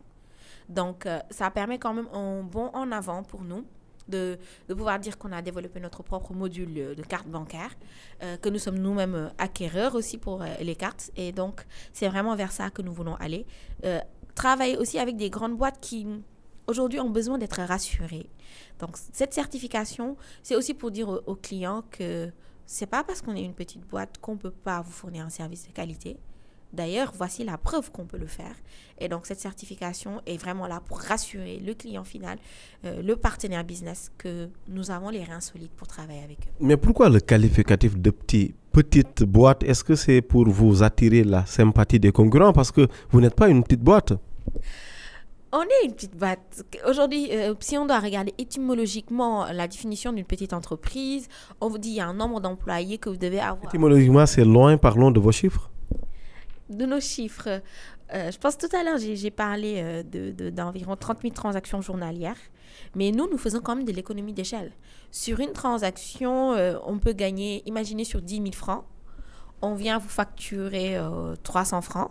Donc, ça permet quand même un bond en avant pour nous de pouvoir dire qu'on a développé notre propre module de carte bancaire, que nous sommes nous-mêmes acquéreurs aussi pour les cartes. Et donc, c'est vraiment vers ça que nous voulons aller. Travailler aussi avec des grandes boîtes qui, aujourd'hui, ont besoin d'être rassurés. Donc, cette certification, c'est aussi pour dire aux clients que ce n'est pas parce qu'on est une petite boîte qu'on ne peut pas vous fournir un service de qualité. D'ailleurs, voici la preuve qu'on peut le faire. Et donc, cette certification est vraiment là pour rassurer le client final, le partenaire business, que nous avons les reins solides pour travailler avec eux. Mais pourquoi le qualificatif de petite boîte? Est-ce que c'est pour vous attirer la sympathie des concurrents? Parce que vous n'êtes pas une petite boîte. On est une petite boîte. Aujourd'hui, si on doit regarder étymologiquement la définition d'une petite entreprise, on vous dit qu'il y a un nombre d'employés que vous devez avoir. Étymologiquement, c'est loin. Parlons de vos chiffres. De nos chiffres. Je pense tout à l'heure, j'ai parlé d'environ 30 000 transactions journalières. Mais nous faisons quand même de l'économie d'échelle. Sur une transaction, on peut gagner, imaginez sur 10 000 francs, on vient vous facturer 300 francs.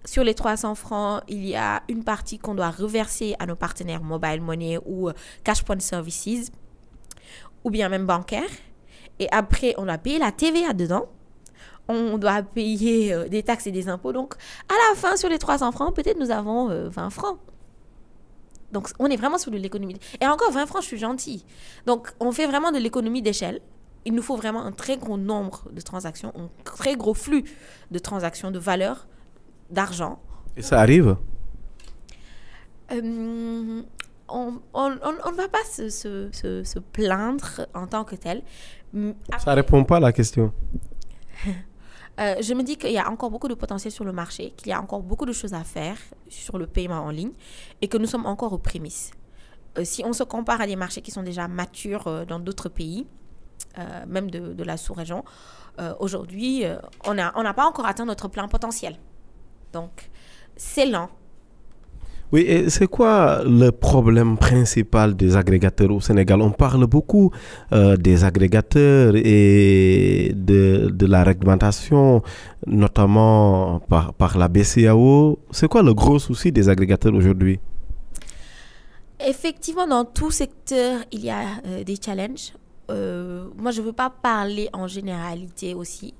Sur les 300 francs, il y a une partie qu'on doit reverser à nos partenaires Mobile Money ou Cash Point Services, ou bien même bancaire. Et après, on doit payer la TVA dedans. On doit payer des taxes et des impôts. Donc, à la fin, sur les 300 francs, peut-être nous avons 20 francs. Donc, on est vraiment sur de l'économie. Et encore 20 francs, je suis gentille. Donc, on fait vraiment de l'économie d'échelle. Il nous faut vraiment un très gros nombre de transactions, un très gros flux de transactions, de valeur, d'argent. Et ça arrive? On ne va pas se plaindre en tant que tel. Ça ne répond pas à la question. Je me dis qu'il y a encore beaucoup de potentiel sur le marché, qu'il y a encore beaucoup de choses à faire sur le paiement en ligne et que nous sommes encore aux prémices. Si on se compare à des marchés qui sont déjà matures dans d'autres pays, même de la sous-région, aujourd'hui, on n'a pas encore atteint notre plein potentiel. Donc, c'est lent. Oui, et c'est quoi le problème principal des agrégateurs au Sénégal? On parle beaucoup des agrégateurs et de la réglementation, notamment par la BCEAO. C'est quoi le gros souci des agrégateurs aujourd'hui? Effectivement, dans tout secteur, il y a des challenges. Moi, je ne veux pas parler en généralité aussi.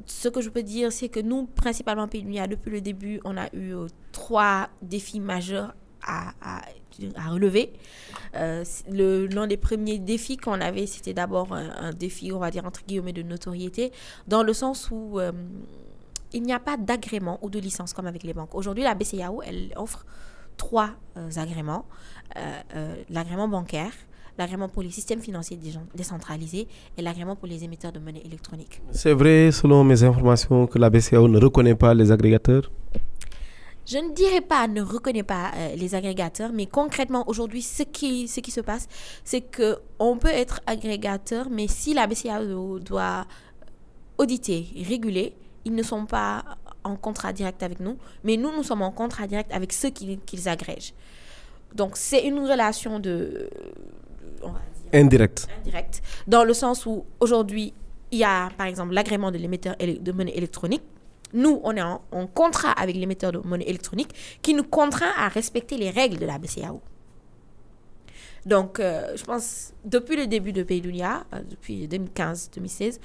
Ce que je peux dire, c'est que nous, principalement Pays Dunia, depuis le début, on a eu 3 défis majeurs à relever. L'un des premiers défis qu'on avait, c'était d'abord un défi, on va dire, entre guillemets, de notoriété, dans le sens où il n'y a pas d'agrément ou de licence comme avec les banques. Aujourd'hui, la BCEAO, elle offre 3 agréments. L'agrément bancaire, l'agrément pour les systèmes financiers décentralisés et l'agrément pour les émetteurs de monnaie électronique. C'est vrai, selon mes informations, que la BCEAO ne reconnaît pas les agrégateurs? Je ne dirais pas ne reconnaît pas les agrégateurs, mais concrètement, aujourd'hui, ce qui se passe, c'est qu'on peut être agrégateur, mais si la BCEAO doit auditer, réguler, ils ne sont pas en contrat direct avec nous, mais nous sommes en contrat direct avec ceux qu'ils agrègent. Donc, c'est une relation on va dire, indirect, dans le sens où aujourd'hui, il y a par exemple l'agrément de l'émetteur de monnaie électronique. Nous, on est en contrat avec l'émetteur de monnaie électronique qui nous contraint à respecter les règles de la BCEAO. Donc, je pense, depuis le début de Pays Dunia, depuis 2015-2016,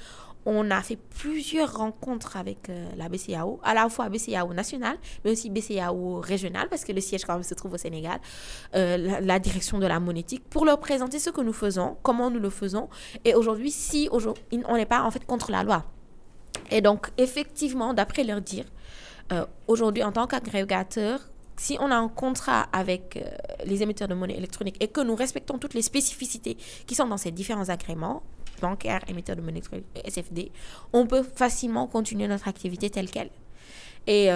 on a fait plusieurs rencontres avec la BCEAO, à la fois BCEAO nationale, mais aussi BCEAO régionale, parce que le siège quand même se trouve au Sénégal, la direction de la monétique, pour leur présenter ce que nous faisons, comment nous le faisons. Et aujourd'hui, on n'est pas en fait contre la loi. Et donc, effectivement, d'après leur dire, aujourd'hui, en tant qu'agrégateur, si on a un contrat avec les émetteurs de monnaie électronique et que nous respectons toutes les spécificités qui sont dans ces différents agréments, bancaires, émetteurs de monnaie électronique, SFD, on peut facilement continuer notre activité telle qu'elle. Et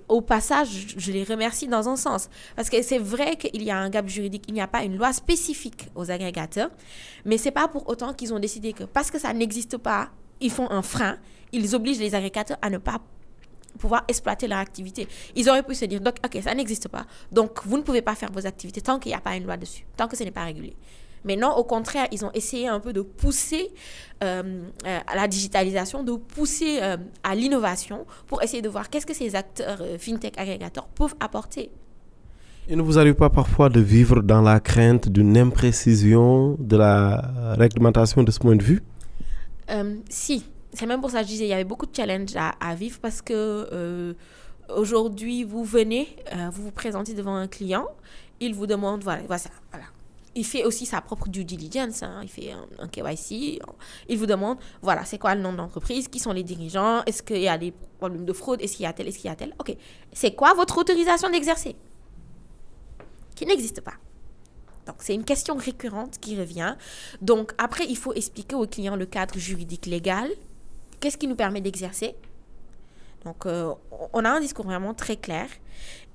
au passage, je les remercie dans un sens. Parce que c'est vrai qu'il y a un gap juridique, il n'y a pas une loi spécifique aux agrégateurs, mais ce n'est pas pour autant qu'ils ont décidé que parce que ça n'existe pas, ils font un frein, ils obligent les agrégateurs à ne pas pouvoir exploiter leur activité. Ils auraient pu se dire, donc, ok, ça n'existe pas, donc vous ne pouvez pas faire vos activités tant qu'il n'y a pas une loi dessus, tant que ce n'est pas régulé. Mais non, au contraire, ils ont essayé un peu de pousser à la digitalisation, de pousser à l'innovation pour essayer de voir qu'est-ce que ces acteurs fintech agrégateurs peuvent apporter. Il ne vous arrive pas parfois de vivre dans la crainte d'une imprécision de la réglementation de ce point de vue? Si. C'est même pour ça que je disais qu'il y avait beaucoup de challenges à vivre parce que aujourd'hui, vous venez, vous vous présentez devant un client, il vous demande, voilà. Il fait aussi sa propre due diligence, hein, il fait un KYC, il vous demande, voilà, c'est quoi le nom de l'entreprise, qui sont les dirigeants, est-ce qu'il y a des problèmes de fraude, est-ce qu'il y a tel, ok. C'est quoi votre autorisation d'exercer? Qui n'existe pas. Donc, c'est une question récurrente qui revient. Donc, après, il faut expliquer au client le cadre juridique légal. Qu'est-ce qui nous permet d'exercer? Donc, on a un discours vraiment très clair.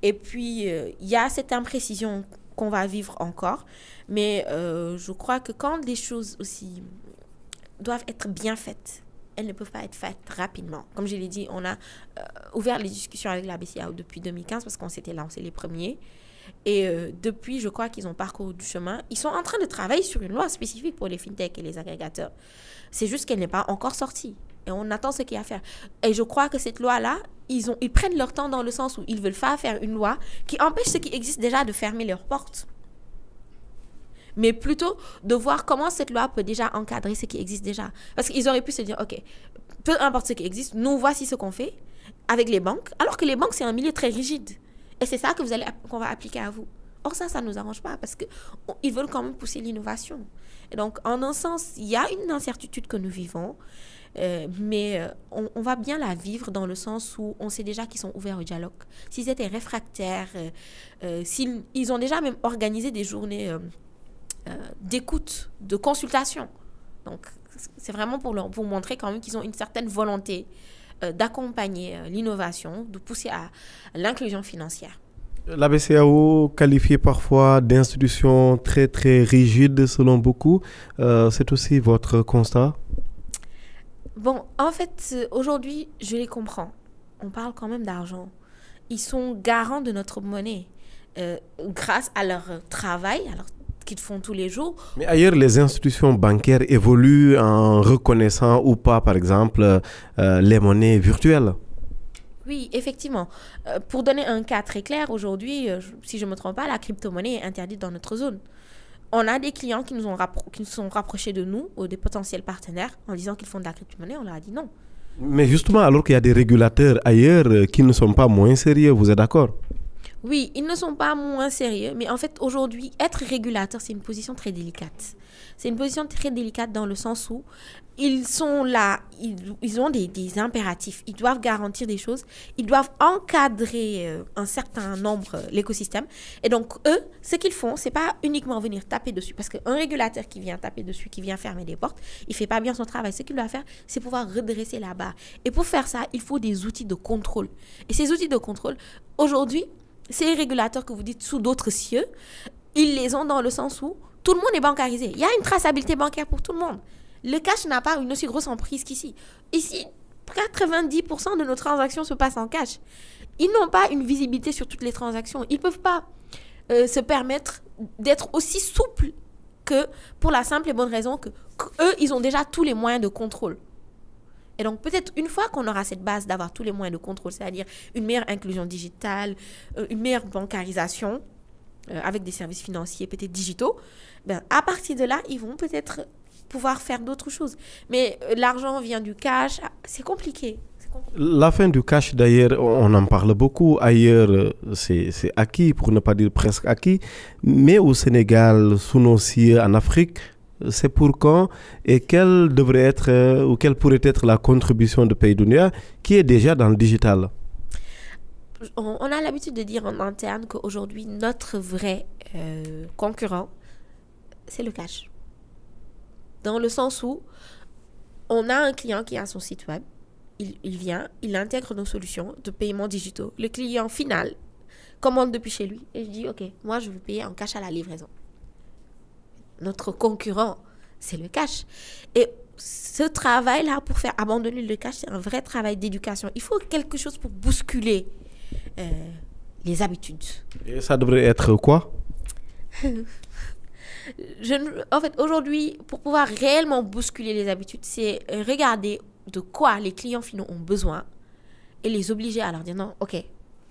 Et puis, il y a cette imprécision qu'on va vivre encore. Mais je crois que quand les choses aussi doivent être bien faites, elles ne peuvent pas être faites rapidement. Comme je l'ai dit, on a ouvert les discussions avec la BCEAO depuis 2015 parce qu'on s'était lancé les premiers. Et depuis, je crois qu'ils ont parcouru du chemin. Ils sont en train de travailler sur une loi spécifique pour les fintechs et les agrégateurs. C'est juste qu'elle n'est pas encore sortie. Et on attend ce qu'il y a à faire. Et je crois que cette loi-là, ils prennent leur temps dans le sens où ils ne veulent pas faire une loi qui empêche ceux qui existent déjà de fermer leurs portes. Mais plutôt de voir comment cette loi peut déjà encadrer ce qui existe déjà. Parce qu'ils auraient pu se dire, ok, peu importe ce qui existe, nous voici ce qu'on fait avec les banques. Alors que les banques, c'est un milieu très rigide. Et c'est ça qu'on va appliquer à vous. Or, ça ne nous arrange pas parce qu'ils veulent quand même pousser l'innovation. Et donc, en un sens, il y a une incertitude que nous vivons, mais on va bien la vivre dans le sens où on sait déjà qu'ils sont ouverts au dialogue. S'ils étaient réfractaires, ils ont déjà même organisé des journées d'écoute, de consultation. Donc, c'est vraiment pour montrer quand même qu'ils ont une certaine volonté d'accompagner l'innovation, de pousser à l'inclusion financière. La BCEAO, qualifiée parfois d'institution très très rigide selon beaucoup, c'est aussi votre constat? Bon, en fait, aujourd'hui, je les comprends. On parle quand même d'argent. Ils sont garants de notre monnaie grâce à leur travail, qu'ils font tous les jours. Mais ailleurs, les institutions bancaires évoluent en reconnaissant ou pas, par exemple, les monnaies virtuelles. Oui, effectivement. Pour donner un cas très clair, aujourd'hui, si je ne me trompe pas, la crypto-monnaie est interdite dans notre zone. On a des clients qui nous sont rapprochés de nous, ou des potentiels partenaires, en disant qu'ils font de la crypto-monnaie. On leur a dit non. Mais justement, alors qu'il y a des régulateurs ailleurs qui ne sont pas moins sérieux, vous êtes d'accord? Oui, ils ne sont pas moins sérieux, mais en fait, aujourd'hui, être régulateur, c'est une position très délicate. C'est une position très délicate dans le sens où ils sont là, ils ont des impératifs, ils doivent garantir des choses, ils doivent encadrer un certain nombre l'écosystème. Et donc, eux, ce qu'ils font, c'est pas uniquement venir taper dessus, parce qu'un régulateur qui vient taper dessus, qui vient fermer des portes, il fait pas bien son travail. Ce qu'il doit faire, c'est pouvoir redresser la barre. Et pour faire ça, il faut des outils de contrôle. Et ces outils de contrôle, aujourd'hui, ces régulateurs que vous dites sous d'autres cieux, ils les ont dans le sens où tout le monde est bancarisé. Il y a une traçabilité bancaire pour tout le monde. Le cash n'a pas une aussi grosse emprise qu'ici. Ici, 90% de nos transactions se passent en cash. Ils n'ont pas une visibilité sur toutes les transactions. Ils ne peuvent pas se permettre d'être aussi souples que pour la simple et bonne raison qu'eux, ils ont déjà tous les moyens de contrôle. Et donc, peut-être une fois qu'on aura cette base d'avoir tous les moyens de contrôle, c'est-à-dire une meilleure inclusion digitale, une meilleure bancarisation avec des services financiers peut-être digitaux, ben, à partir de là, ils vont peut-être pouvoir faire d'autres choses. Mais l'argent vient du cash, c'est compliqué. La fin du cash, d'ailleurs, on en parle beaucoup. Ailleurs, c'est acquis, pour ne pas dire presque acquis. Mais au Sénégal, sous nos cieux, en Afrique, c'est pour quand et quelle devrait être ou quelle pourrait être la contribution de PayDunia qui est déjà dans le digital? On a l'habitude de dire en interne qu'aujourd'hui, notre vrai concurrent, c'est le cash. Dans le sens où on a un client qui a son site web, il vient, il intègre nos solutions de paiement digitaux. Le client final commande depuis chez lui et je dis, OK, moi je veux payer en cash à la livraison. Notre concurrent, c'est le cash. Et ce travail-là, pour faire abandonner le cash, c'est un vrai travail d'éducation. Il faut quelque chose pour bousculer les habitudes. Et ça devrait être quoi? En fait, aujourd'hui, pour pouvoir réellement bousculer les habitudes, c'est regarder de quoi les clients finaux ont besoin et les obliger à leur dire non, OK,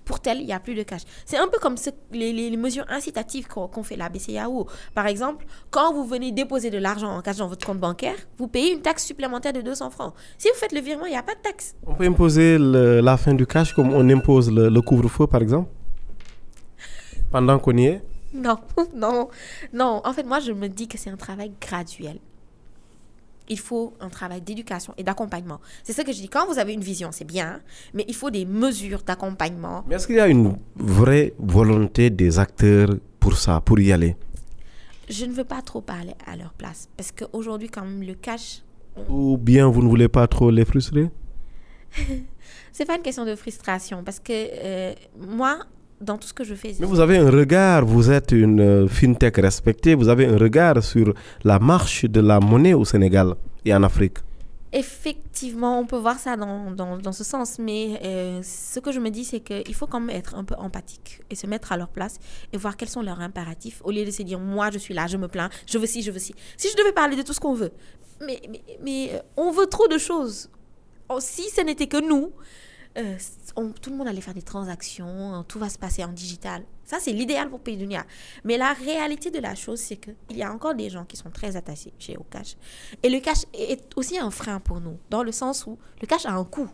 pour tel, il n'y a plus de cash. C'est un peu comme les mesures incitatives qu'on fait la BCEAO. Par exemple, quand vous venez déposer de l'argent en cash dans votre compte bancaire, vous payez une taxe supplémentaire de 200 francs. Si vous faites le virement, il n'y a pas de taxe. On peut imposer la fin du cash comme on impose le couvre-feu, par exemple, pendant qu'on y est? Non, non, non. En fait, moi, je me dis que c'est un travail graduel. Il faut un travail d'éducation et d'accompagnement. C'est ce que je dis. Quand vous avez une vision, c'est bien, mais il faut des mesures d'accompagnement. Mais est-ce qu'il y a une vraie volonté des acteurs pour ça, pour y aller? Je ne veux pas trop parler à leur place. Parce qu'aujourd'hui, quand même, le cash... Ou bien vous ne voulez pas trop les frustrer? C'est pas une question de frustration. Parce que moi... dans tout ce que je fais. Mais vous avez un regard, vous êtes une fintech respectée, vous avez un regard sur la marche de la monnaie au Sénégal et en Afrique. Effectivement, on peut voir ça dans ce sens, mais ce que je me dis, c'est qu'il faut quand même être un peu empathique et se mettre à leur place et voir quels sont leurs impératifs, au lieu de se dire, moi je suis là, je me plains, je veux ci, je veux ci. Si je devais parler de tout ce qu'on veut, mais on veut trop de choses. Si ce n'était que nous, tout le monde allait faire des transactions, tout va se passer en digital. Ça, c'est l'idéal pour PayDunia. Mais la réalité de la chose, c'est qu'il y a encore des gens qui sont très attachés au cash. Et le cash est aussi un frein pour nous, dans le sens où le cash a un coût.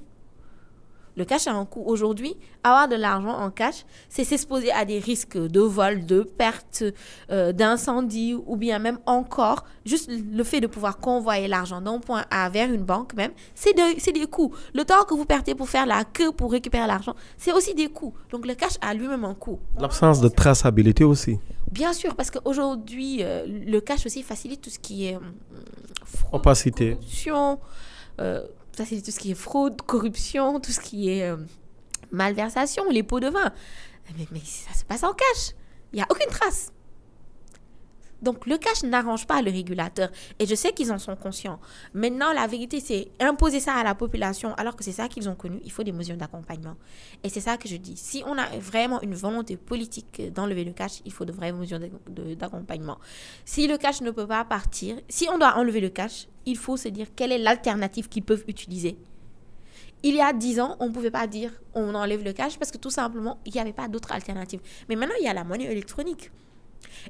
Le cash a un coût. Aujourd'hui, avoir de l'argent en cash, c'est s'exposer à des risques de vol, de perte, d'incendie, ou bien même encore, juste le fait de pouvoir convoyer l'argent d'un point A vers une banque même, c'est des coûts. Le temps que vous perdez pour faire la queue pour récupérer l'argent, c'est aussi des coûts. Donc le cash a lui-même un coût. L'absence de traçabilité aussi. Bien sûr, parce qu'aujourd'hui, le cash aussi facilite tout ce qui est opacité. corruption, Ça, c'est tout ce qui est fraude, corruption, tout ce qui est malversation, les pots de vin. Mais ça se passe en cash. Il n'y a aucune trace. Donc, le cash n'arrange pas le régulateur. Et je sais qu'ils en sont conscients. Maintenant, la vérité, c'est imposer ça à la population alors que c'est ça qu'ils ont connu. Il faut des mesures d'accompagnement. Et c'est ça que je dis. Si on a vraiment une volonté politique d'enlever le cash, il faut de vraies mesures d'accompagnement. Si le cash ne peut pas partir, si on doit enlever le cash, il faut se dire quelle est l'alternative qu'ils peuvent utiliser. Il y a 10 ans, on ne pouvait pas dire on enlève le cash parce que tout simplement, il n'y avait pas d'autre alternative. Mais maintenant, il y a la monnaie électronique.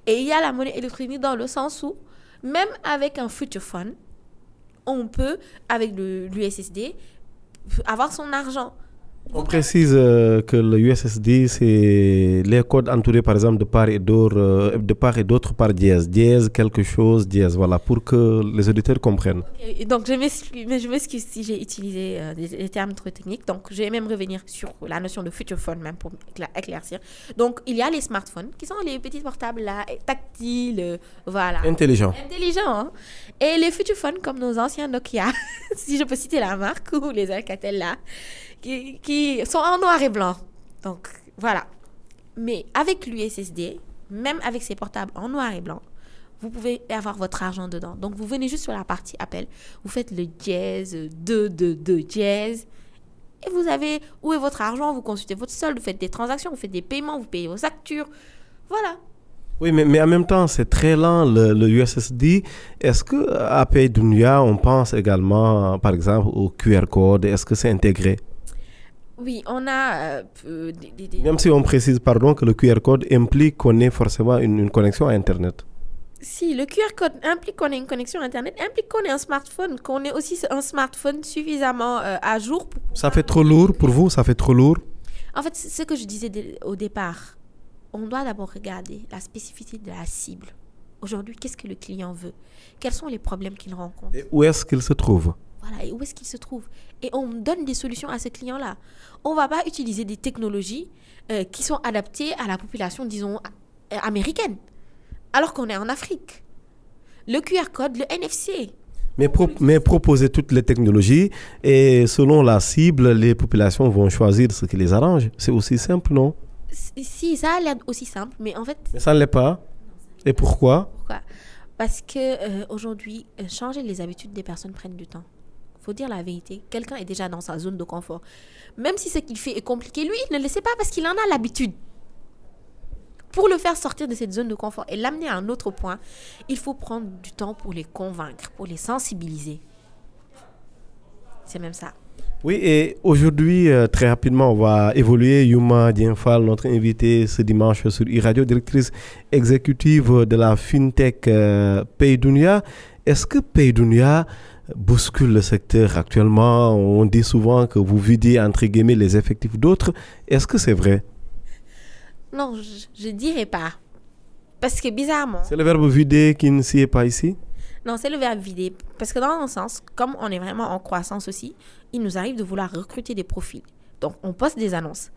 Et il y a la monnaie électronique dans le sens où, même avec un Future Fund, on peut, avec l'USSD, avoir son argent. On précise que le USSD, c'est les codes entourés, par exemple, de part et d'autre par dièse. Dièse, quelque chose, dièse. Voilà, pour que les auditeurs comprennent. Okay, donc, je m'excuse si j'ai utilisé des termes trop techniques. Donc, je vais même revenir sur la notion de Future Phone, même pour éclaircir. Donc, il y a les smartphones, qui sont les petits portables là, tactiles, voilà. Intelligents. Intelligents, hein. Et les Future Phones, comme nos anciens Nokia, si je peux citer la marque, ou les Alcatel là, qui sont en noir et blanc. Donc, voilà. Mais avec l'USSD, même avec ces portables en noir et blanc, vous pouvez avoir votre argent dedans. Donc, vous venez juste sur la partie appel, vous faites le dièse, 222 dièse, et vous avez où est votre argent, vous consultez votre solde, vous faites des transactions, vous faites des paiements, vous payez vos factures. Voilà. Oui, mais en même temps, c'est très lent, le USSD. Est-ce qu'à PayDunia, on pense également, par exemple, au QR code? Est-ce que c'est intégré? Oui, on a... Même si on précise, pardon, que le QR code implique qu'on ait forcément une connexion à Internet. Si, le QR code implique qu'on ait une connexion Internet, implique qu'on ait un smartphone, qu'on ait aussi un smartphone suffisamment à jour. Ça fait trop lourd pour vous? Ça fait trop lourd? En fait, c'est ce que je disais au départ. On doit d'abord regarder la spécificité de la cible. Aujourd'hui, qu'est-ce que le client veut? Quels sont les problèmes qu'il rencontre? Et où est-ce qu'il se trouve? Voilà, et où est-ce qu'il se trouve? Et on donne des solutions à ce client-là. On ne va pas utiliser des technologies qui sont adaptées à la population, disons, américaine, alors qu'on est en Afrique. Le QR code, le NFC. Mais proposer toutes les technologies et selon la cible, les populations vont choisir ce qui les arrange. C'est aussi simple, non? Si, ça a l'air aussi simple, mais en fait... Mais ça ne l'est pas. Et pourquoi? Pourquoi? Parce que aujourd'hui, changer les habitudes des personnes prennent du temps. Faut dire la vérité, quelqu'un est déjà dans sa zone de confort. Même si ce qu'il fait est compliqué, lui, il ne le sait pas parce qu'il en a l'habitude. Pour le faire sortir de cette zone de confort et l'amener à un autre point, il faut prendre du temps pour les convaincre, pour les sensibiliser. C'est même ça. Oui, et aujourd'hui, très rapidement, on va évoluer. Yuma Dienfal, notre invitée ce dimanche sur e-radio, directrice exécutive de la FinTech PayDunia. Est-ce que PayDunia bouscule le secteur actuellement? On dit souvent que vous videz, entre guillemets, les effectifs d'autres. Est-ce que c'est vrai? Non, je ne dirais pas. Parce que bizarrement... C'est le verbe vider qui ne s'y est pas ici? Non, c'est le verbe vider. Parce que dans un sens, comme on est vraiment en croissance aussi, il nous arrive de vouloir recruter des profils. Donc, on poste des annonces.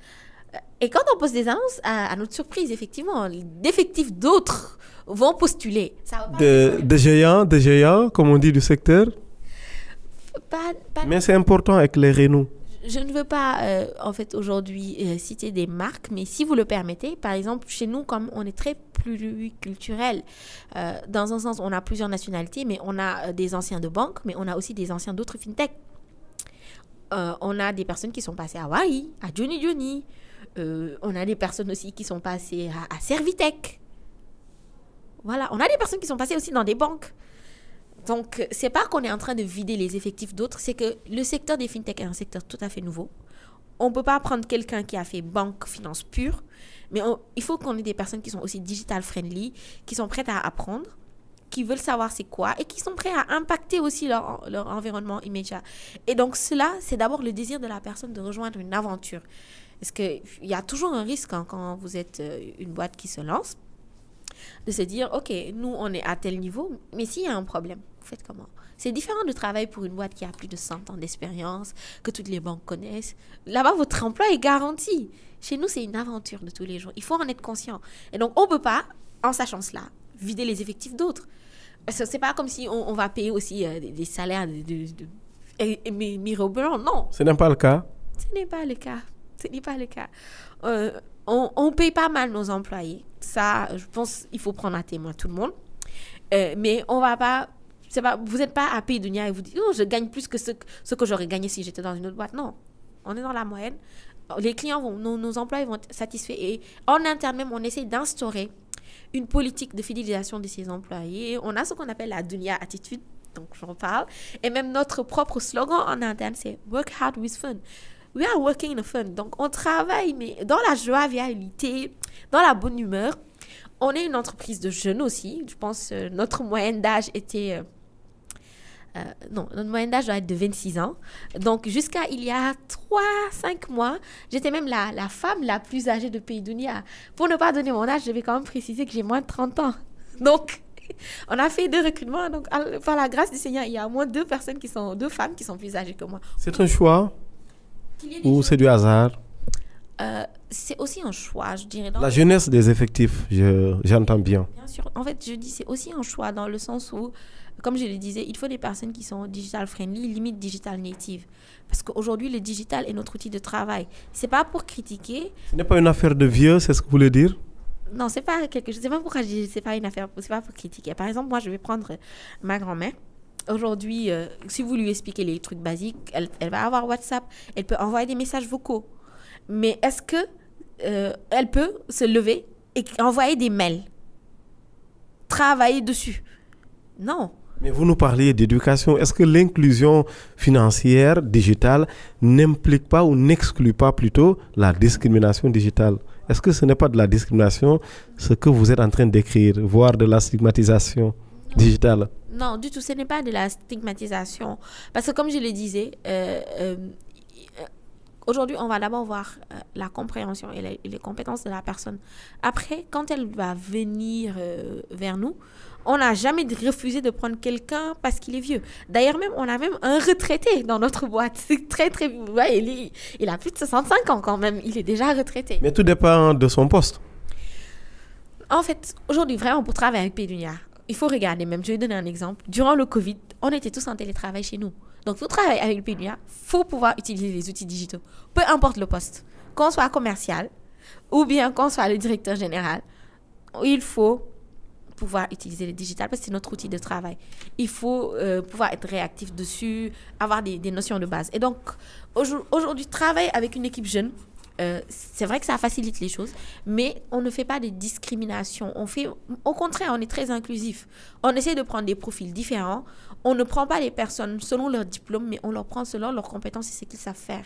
Et quand on poste des annonces, à notre surprise, effectivement, d'effectifs d'autres vont postuler. Ça va pas de géants, comme on dit du secteur? Mais c'est important, éclairez-nous. Je ne veux pas, en fait, aujourd'hui citer des marques, mais si vous le permettez, par exemple, chez nous, comme on est très pluriculturel, dans un sens, on a plusieurs nationalités, mais on a des anciens de banque, mais on a aussi des anciens d'autres fintech. On a des personnes qui sont passées à Wari, à Johnny. On a des personnes aussi qui sont passées à Servitech. Voilà, on a des personnes qui sont passées aussi dans des banques. Donc, c'est pas qu'on est en train de vider les effectifs d'autres, c'est que le secteur des fintech est un secteur tout à fait nouveau. On ne peut pas prendre quelqu'un qui a fait banque, finance pure, mais il faut qu'on ait des personnes qui sont aussi digital friendly, qui sont prêtes à apprendre, qui veulent savoir c'est quoi et qui sont prêts à impacter aussi leur environnement immédiat. Et donc, cela, c'est d'abord le désir de la personne de rejoindre une aventure. Parce qu'il y a toujours un risque quand vous êtes une boîte qui se lance, de se dire, OK, nous, on est à tel niveau, mais s'il y a un problème, vous faites comment? C'est différent de travailler pour une boîte qui a plus de 100 ans d'expérience, que toutes les banques connaissent. Là-bas, votre emploi est garanti. Chez nous, c'est une aventure de tous les jours. Il faut en être conscient. Et donc, on ne peut pas, en sachant cela, vider les effectifs d'autres. Parce que ce n'est pas comme si on va payer aussi des salaires mirobolant, non. Ce n'est pas le cas. Ce n'est pas le cas. Ce n'est pas le cas. On paye pas mal nos employés. Ça, je pense qu'il faut prendre à témoin tout le monde. Mais on va pas... vous n'êtes pas à Pays Dunia et vous dites, oh, je gagne plus que ce que j'aurais gagné si j'étais dans une autre boîte. Non, on est dans la moyenne. Les clients nos employés vont être satisfaits. Et en interne même, on essaie d'instaurer une politique de fidélisation de ces employés. On a ce qu'on appelle la Dunia attitude, donc j'en parle. Et même notre propre slogan en interne, c'est « Work hard with fun ». We are working in fun. Donc, on travaille, mais dans la jovialité, dans la bonne humeur. On est une entreprise de jeunes aussi. Je pense notre moyenne d'âge était... notre moyenne d'âge doit être de 26 ans. Donc, jusqu'à il y a 3-5 mois, j'étais même la femme la plus âgée de Pays Dunia. Pour ne pas donner mon âge, je vais quand même préciser que j'ai moins de 30 ans. Donc, on a fait 2 recrutements. Donc, par la grâce du Seigneur, il y a au moins 2 femmes qui sont plus âgées que moi. C'est un choix ou c'est du hasard? C'est aussi un choix, je dirais. La jeunesse des effectifs, j'entends bien. Bien sûr. En fait, je dis c'est aussi un choix dans le sens où, comme je le disais, il faut des personnes qui sont digital friendly, limite digital native. Parce qu'aujourd'hui, le digital est notre outil de travail. C'est pas pour critiquer. Ce n'est pas une affaire de vieux, c'est ce que vous voulez dire? Non, c'est pas quelque chose. C'est pas pourquoi je dis c'est pas une affaire. C'est pas pour critiquer. Par exemple, moi, je vais prendre ma grand-mère. Aujourd'hui, si vous lui expliquez les trucs basiques, elle va avoir WhatsApp, elle peut envoyer des messages vocaux. Mais est-ce que elle peut se lever et envoyer des mails, travailler dessus? Non. Mais vous nous parliez d'éducation. Est-ce que l'inclusion financière digitale n'implique pas ou n'exclut pas plutôt la discrimination digitale? Est-ce que ce n'est pas de la discrimination ce que vous êtes en train d'écrire, voire de la stigmatisation digitale? Non, du tout. Ce n'est pas de la stigmatisation. Parce que comme je le disais, aujourd'hui, on va d'abord voir la compréhension et les compétences de la personne. Après, quand elle va venir vers nous, on n'a jamais refusé de prendre quelqu'un parce qu'il est vieux. D'ailleurs, même, on a même un retraité dans notre boîte. C'est très, très... Ouais, il a plus de 65 ans quand même. Il est déjà retraité. Mais tout dépend de son poste. En fait, aujourd'hui, vraiment, pour travailler avec Pays Dunia, il faut regarder même. Je vais donner un exemple. Durant le Covid, on était tous en télétravail chez nous. Donc, pour travailler avec le Pays Dunia, il faut pouvoir utiliser les outils digitaux. Peu importe le poste. Qu'on soit commercial ou bien qu'on soit le directeur général, il faut pouvoir utiliser le digital parce que c'est notre outil de travail. Il faut pouvoir être réactif dessus, avoir des notions de base. Et donc, aujourd'hui, travailler avec une équipe jeune, c'est vrai que ça facilite les choses, mais on ne fait pas de discrimination. Au contraire, on est très inclusif. On essaie de prendre des profils différents. On ne prend pas les personnes selon leur diplôme, mais on leur prend selon leurs compétences et ce qu'ils savent faire.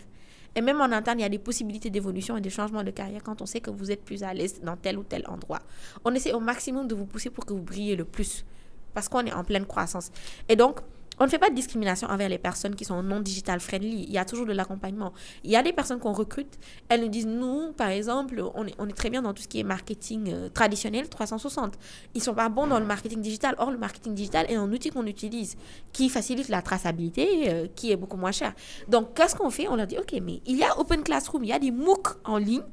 Et même en interne, il y a des possibilités d'évolution et de changement de carrière quand on sait que vous êtes plus à l'aise dans tel ou tel endroit. On essaie au maximum de vous pousser pour que vous brillez le plus parce qu'on est en pleine croissance. Et donc, on ne fait pas de discrimination envers les personnes qui sont non digital friendly. Il y a toujours de l'accompagnement. Il y a des personnes qu'on recrute. Elles nous disent, nous, par exemple, on est très bien dans tout ce qui est marketing traditionnel 360. Ils ne sont pas bons dans le marketing digital. Or, le marketing digital est un outil qu'on utilise qui facilite la traçabilité, qui est beaucoup moins cher. Donc, qu'est-ce qu'on fait? On leur dit, OK, mais il y a Open Classroom, il y a des MOOC en ligne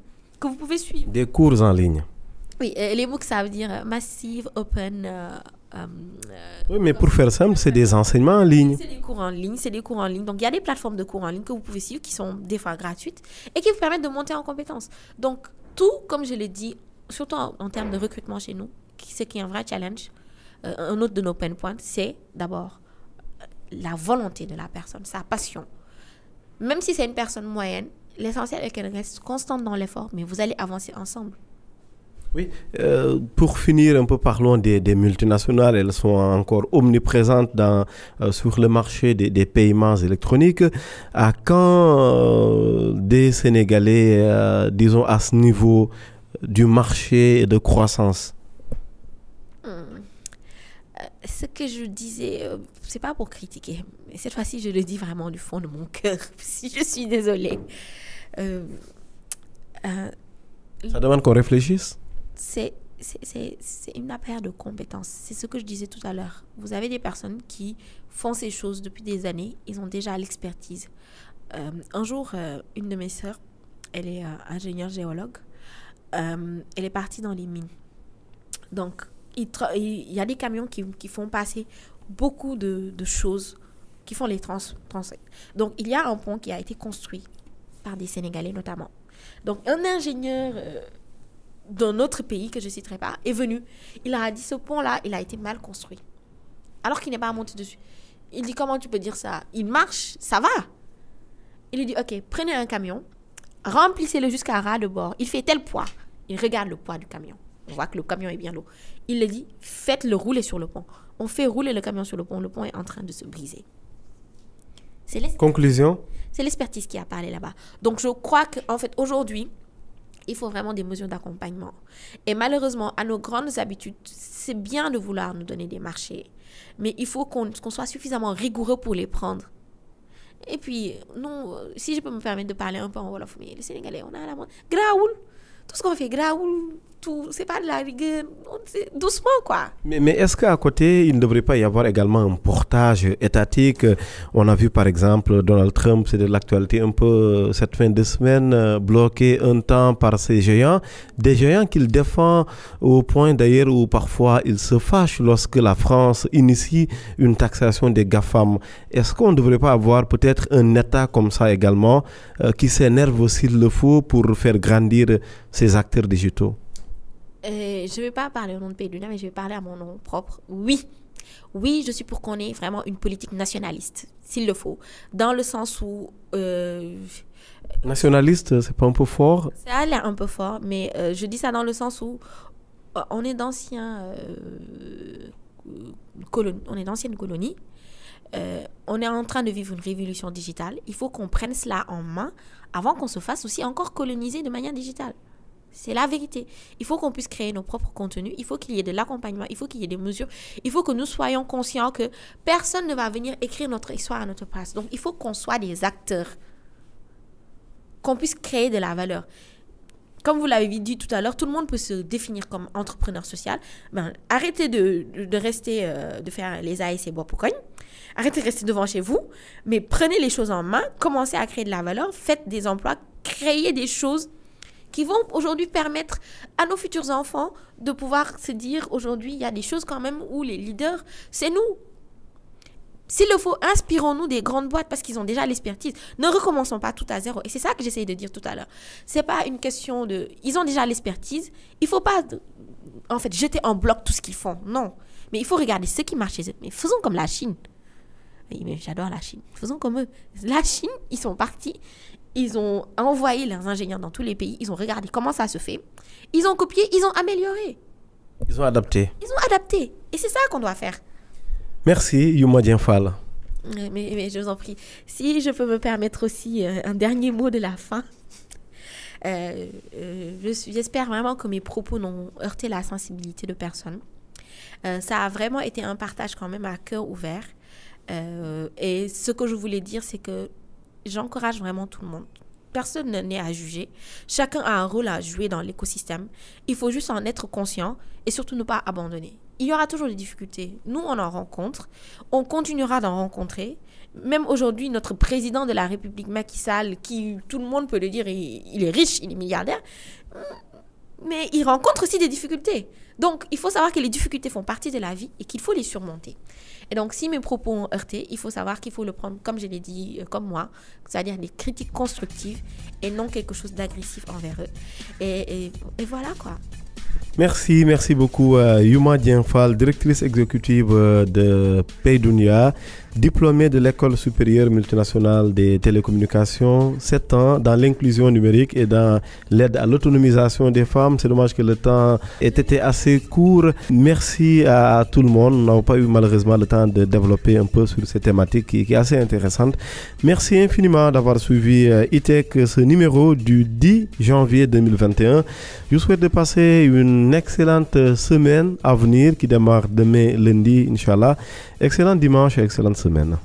que vous pouvez suivre. Des cours en ligne. Oui, les MOOC, ça veut dire Massive Open... oui, mais pour faire simple, c'est des enseignements en ligne. C'est des cours en ligne. Donc, il y a des plateformes de cours en ligne que vous pouvez suivre qui sont des fois gratuites et qui vous permettent de monter en compétences. Donc, tout, comme je l'ai dit, surtout en termes de recrutement chez nous, ce qui est un vrai challenge, un autre de nos pain points, c'est d'abord la volonté de la personne, sa passion. Même si c'est une personne moyenne, l'essentiel est qu'elle reste constante dans l'effort, mais vous allez avancer ensemble. Oui, pour finir un peu, parlons des multinationales. Elles sont encore omniprésentes sur le marché des paiements électroniques. À quand des Sénégalais, disons, à ce niveau du marché de croissance? Ce que je disais, c'est pas pour critiquer, mais cette fois-ci, je le dis vraiment du fond de mon cœur, si je suis désolée. Ça demande qu'on réfléchisse? C'est une affaire de compétences. C'est ce que je disais tout à l'heure. Vous avez des personnes qui font ces choses depuis des années. Ils ont déjà l'expertise. Un jour, une de mes sœurs, elle est ingénieure géologue. Elle est partie dans les mines. Donc, il y a des camions qui font passer beaucoup de choses qui font les Donc, il y a un pont qui a été construit par des Sénégalais notamment. Donc, un ingénieur d'un autre pays que je ne citerai pas est venu. Il a dit, ce pont-là, il a été mal construit. Alors qu'il n'est pas monté dessus. Il dit, comment tu peux dire ça? Il marche, ça va. Il lui dit, ok, prenez un camion, remplissez-le jusqu'à ras de bord. Il fait tel poids. Il regarde le poids du camion. On voit que le camion est bien lourd. Il lui dit, faites-le rouler sur le pont. On fait rouler le camion sur le pont. Le pont est en train de se briser. Conclusion? C'est l'expertise qui a parlé là-bas. Donc, je crois qu'en fait, aujourd'hui, il faut vraiment des mesures d'accompagnement. Et malheureusement, à nos grandes habitudes, c'est bien de vouloir nous donner des marchés. Mais il faut qu'on soit suffisamment rigoureux pour les prendre. Et puis, nous, si je peux me permettre de parler un peu en Wolof, mais les Sénégalais, on a la moindre. Graoul, tout ce qu'on fait, graoul, tout, c'est pas de la rigueur, c'est doucement, quoi. Mais est-ce qu'à côté, il ne devrait pas y avoir également un portage étatique? On a vu par exemple Donald Trump, c'est de l'actualité un peu cette fin de semaine, bloqué un temps par ces géants, des géants qu'il défend au point d'ailleurs où parfois il se fâche lorsque la France initie une taxation des GAFAM. Est-ce qu'on ne devrait pas avoir peut-être un État comme ça également qui s'énerve s'il le faut pour faire grandir ces acteurs digitaux? Je ne vais pas parler au nom de Pays Dunia, mais je vais parler à mon nom propre. Oui, je suis pour qu'on ait vraiment une politique nationaliste, s'il le faut. Dans le sens où... nationaliste, c'est pas un peu fort? Ça a l'air un peu fort, mais je dis ça dans le sens où on est d'anciennes colonies. On est en train de vivre une révolution digitale. Il faut qu'on prenne cela en main avant qu'on se fasse aussi encore coloniser de manière digitale. C'est la vérité. Il faut qu'on puisse créer nos propres contenus. Il faut qu'il y ait de l'accompagnement. Il faut qu'il y ait des mesures. Il faut que nous soyons conscients que personne ne va venir écrire notre histoire à notre place. Donc, il faut qu'on soit des acteurs. Qu'on puisse créer de la valeur. Comme vous l'avez dit tout à l'heure, tout le monde peut se définir comme entrepreneur social. Arrêtez de rester, de faire les AS et bois pour cogne. Arrêtez de rester devant chez vous. Mais prenez les choses en main. Commencez à créer de la valeur. Faites des emplois. Créez des choses qui vont aujourd'hui permettre à nos futurs enfants de pouvoir se dire, aujourd'hui, il y a des choses quand même où les leaders, c'est nous. S'il le faut, inspirons-nous des grandes boîtes parce qu'ils ont déjà l'expertise. Ne recommençons pas tout à zéro. Et c'est ça que j'essaye de dire tout à l'heure. C'est pas une question de... Ils ont déjà l'expertise. Il faut pas, en fait, jeter en bloc tout ce qu'ils font. Non. Mais il faut regarder ce qui marche chez eux. Mais faisons comme la Chine. Oui, mais j'adore la Chine. Faisons comme eux. La Chine, ils sont partis. Ils ont envoyé leurs ingénieurs dans tous les pays. Ils ont regardé comment ça se fait. Ils ont copié, ils ont amélioré. Ils ont adapté. Et c'est ça qu'on doit faire. Merci, Youma Dieng Fall. Mais je vous en prie. Si je peux me permettre aussi un dernier mot de la fin. J'espère vraiment que mes propos n'ont heurté la sensibilité de personne. Ça a vraiment été un partage quand même à cœur ouvert. Et ce que je voulais dire, c'est que j'encourage vraiment tout le monde. Personne n'est à juger. Chacun a un rôle à jouer dans l'écosystème. Il faut juste en être conscient et surtout ne pas abandonner. Il y aura toujours des difficultés. Nous, on en rencontre. On continuera d'en rencontrer. Même aujourd'hui, notre président de la République, Macky Sall, qui, tout le monde peut le dire, il est riche, il est milliardaire, mais il rencontre aussi des difficultés. Donc, il faut savoir que les difficultés font partie de la vie et qu'il faut les surmonter. Et donc, si mes propos ont heurté, il faut savoir qu'il faut le prendre, comme je l'ai dit, comme moi, c'est-à-dire des critiques constructives et non quelque chose d'agressif envers eux. Et voilà, quoi. Merci beaucoup Youma Dieng Fall, directrice exécutive de Pays Dunia, diplômée de l'École supérieure multinationale des télécommunications, 7 ans dans l'inclusion numérique et dans l'aide à l'autonomisation des femmes. C'est dommage que le temps ait été assez court. Merci à tout le monde. On n'a pas eu malheureusement le temps de développer un peu sur cette thématique qui est assez intéressante. Merci infiniment d'avoir suivi E-Tech, ce numéro du 10 janvier 2021. Je vous souhaite de passer une excellente semaine à venir qui démarre demain lundi, Inch'Allah. Excellent dimanche et excellente semaine.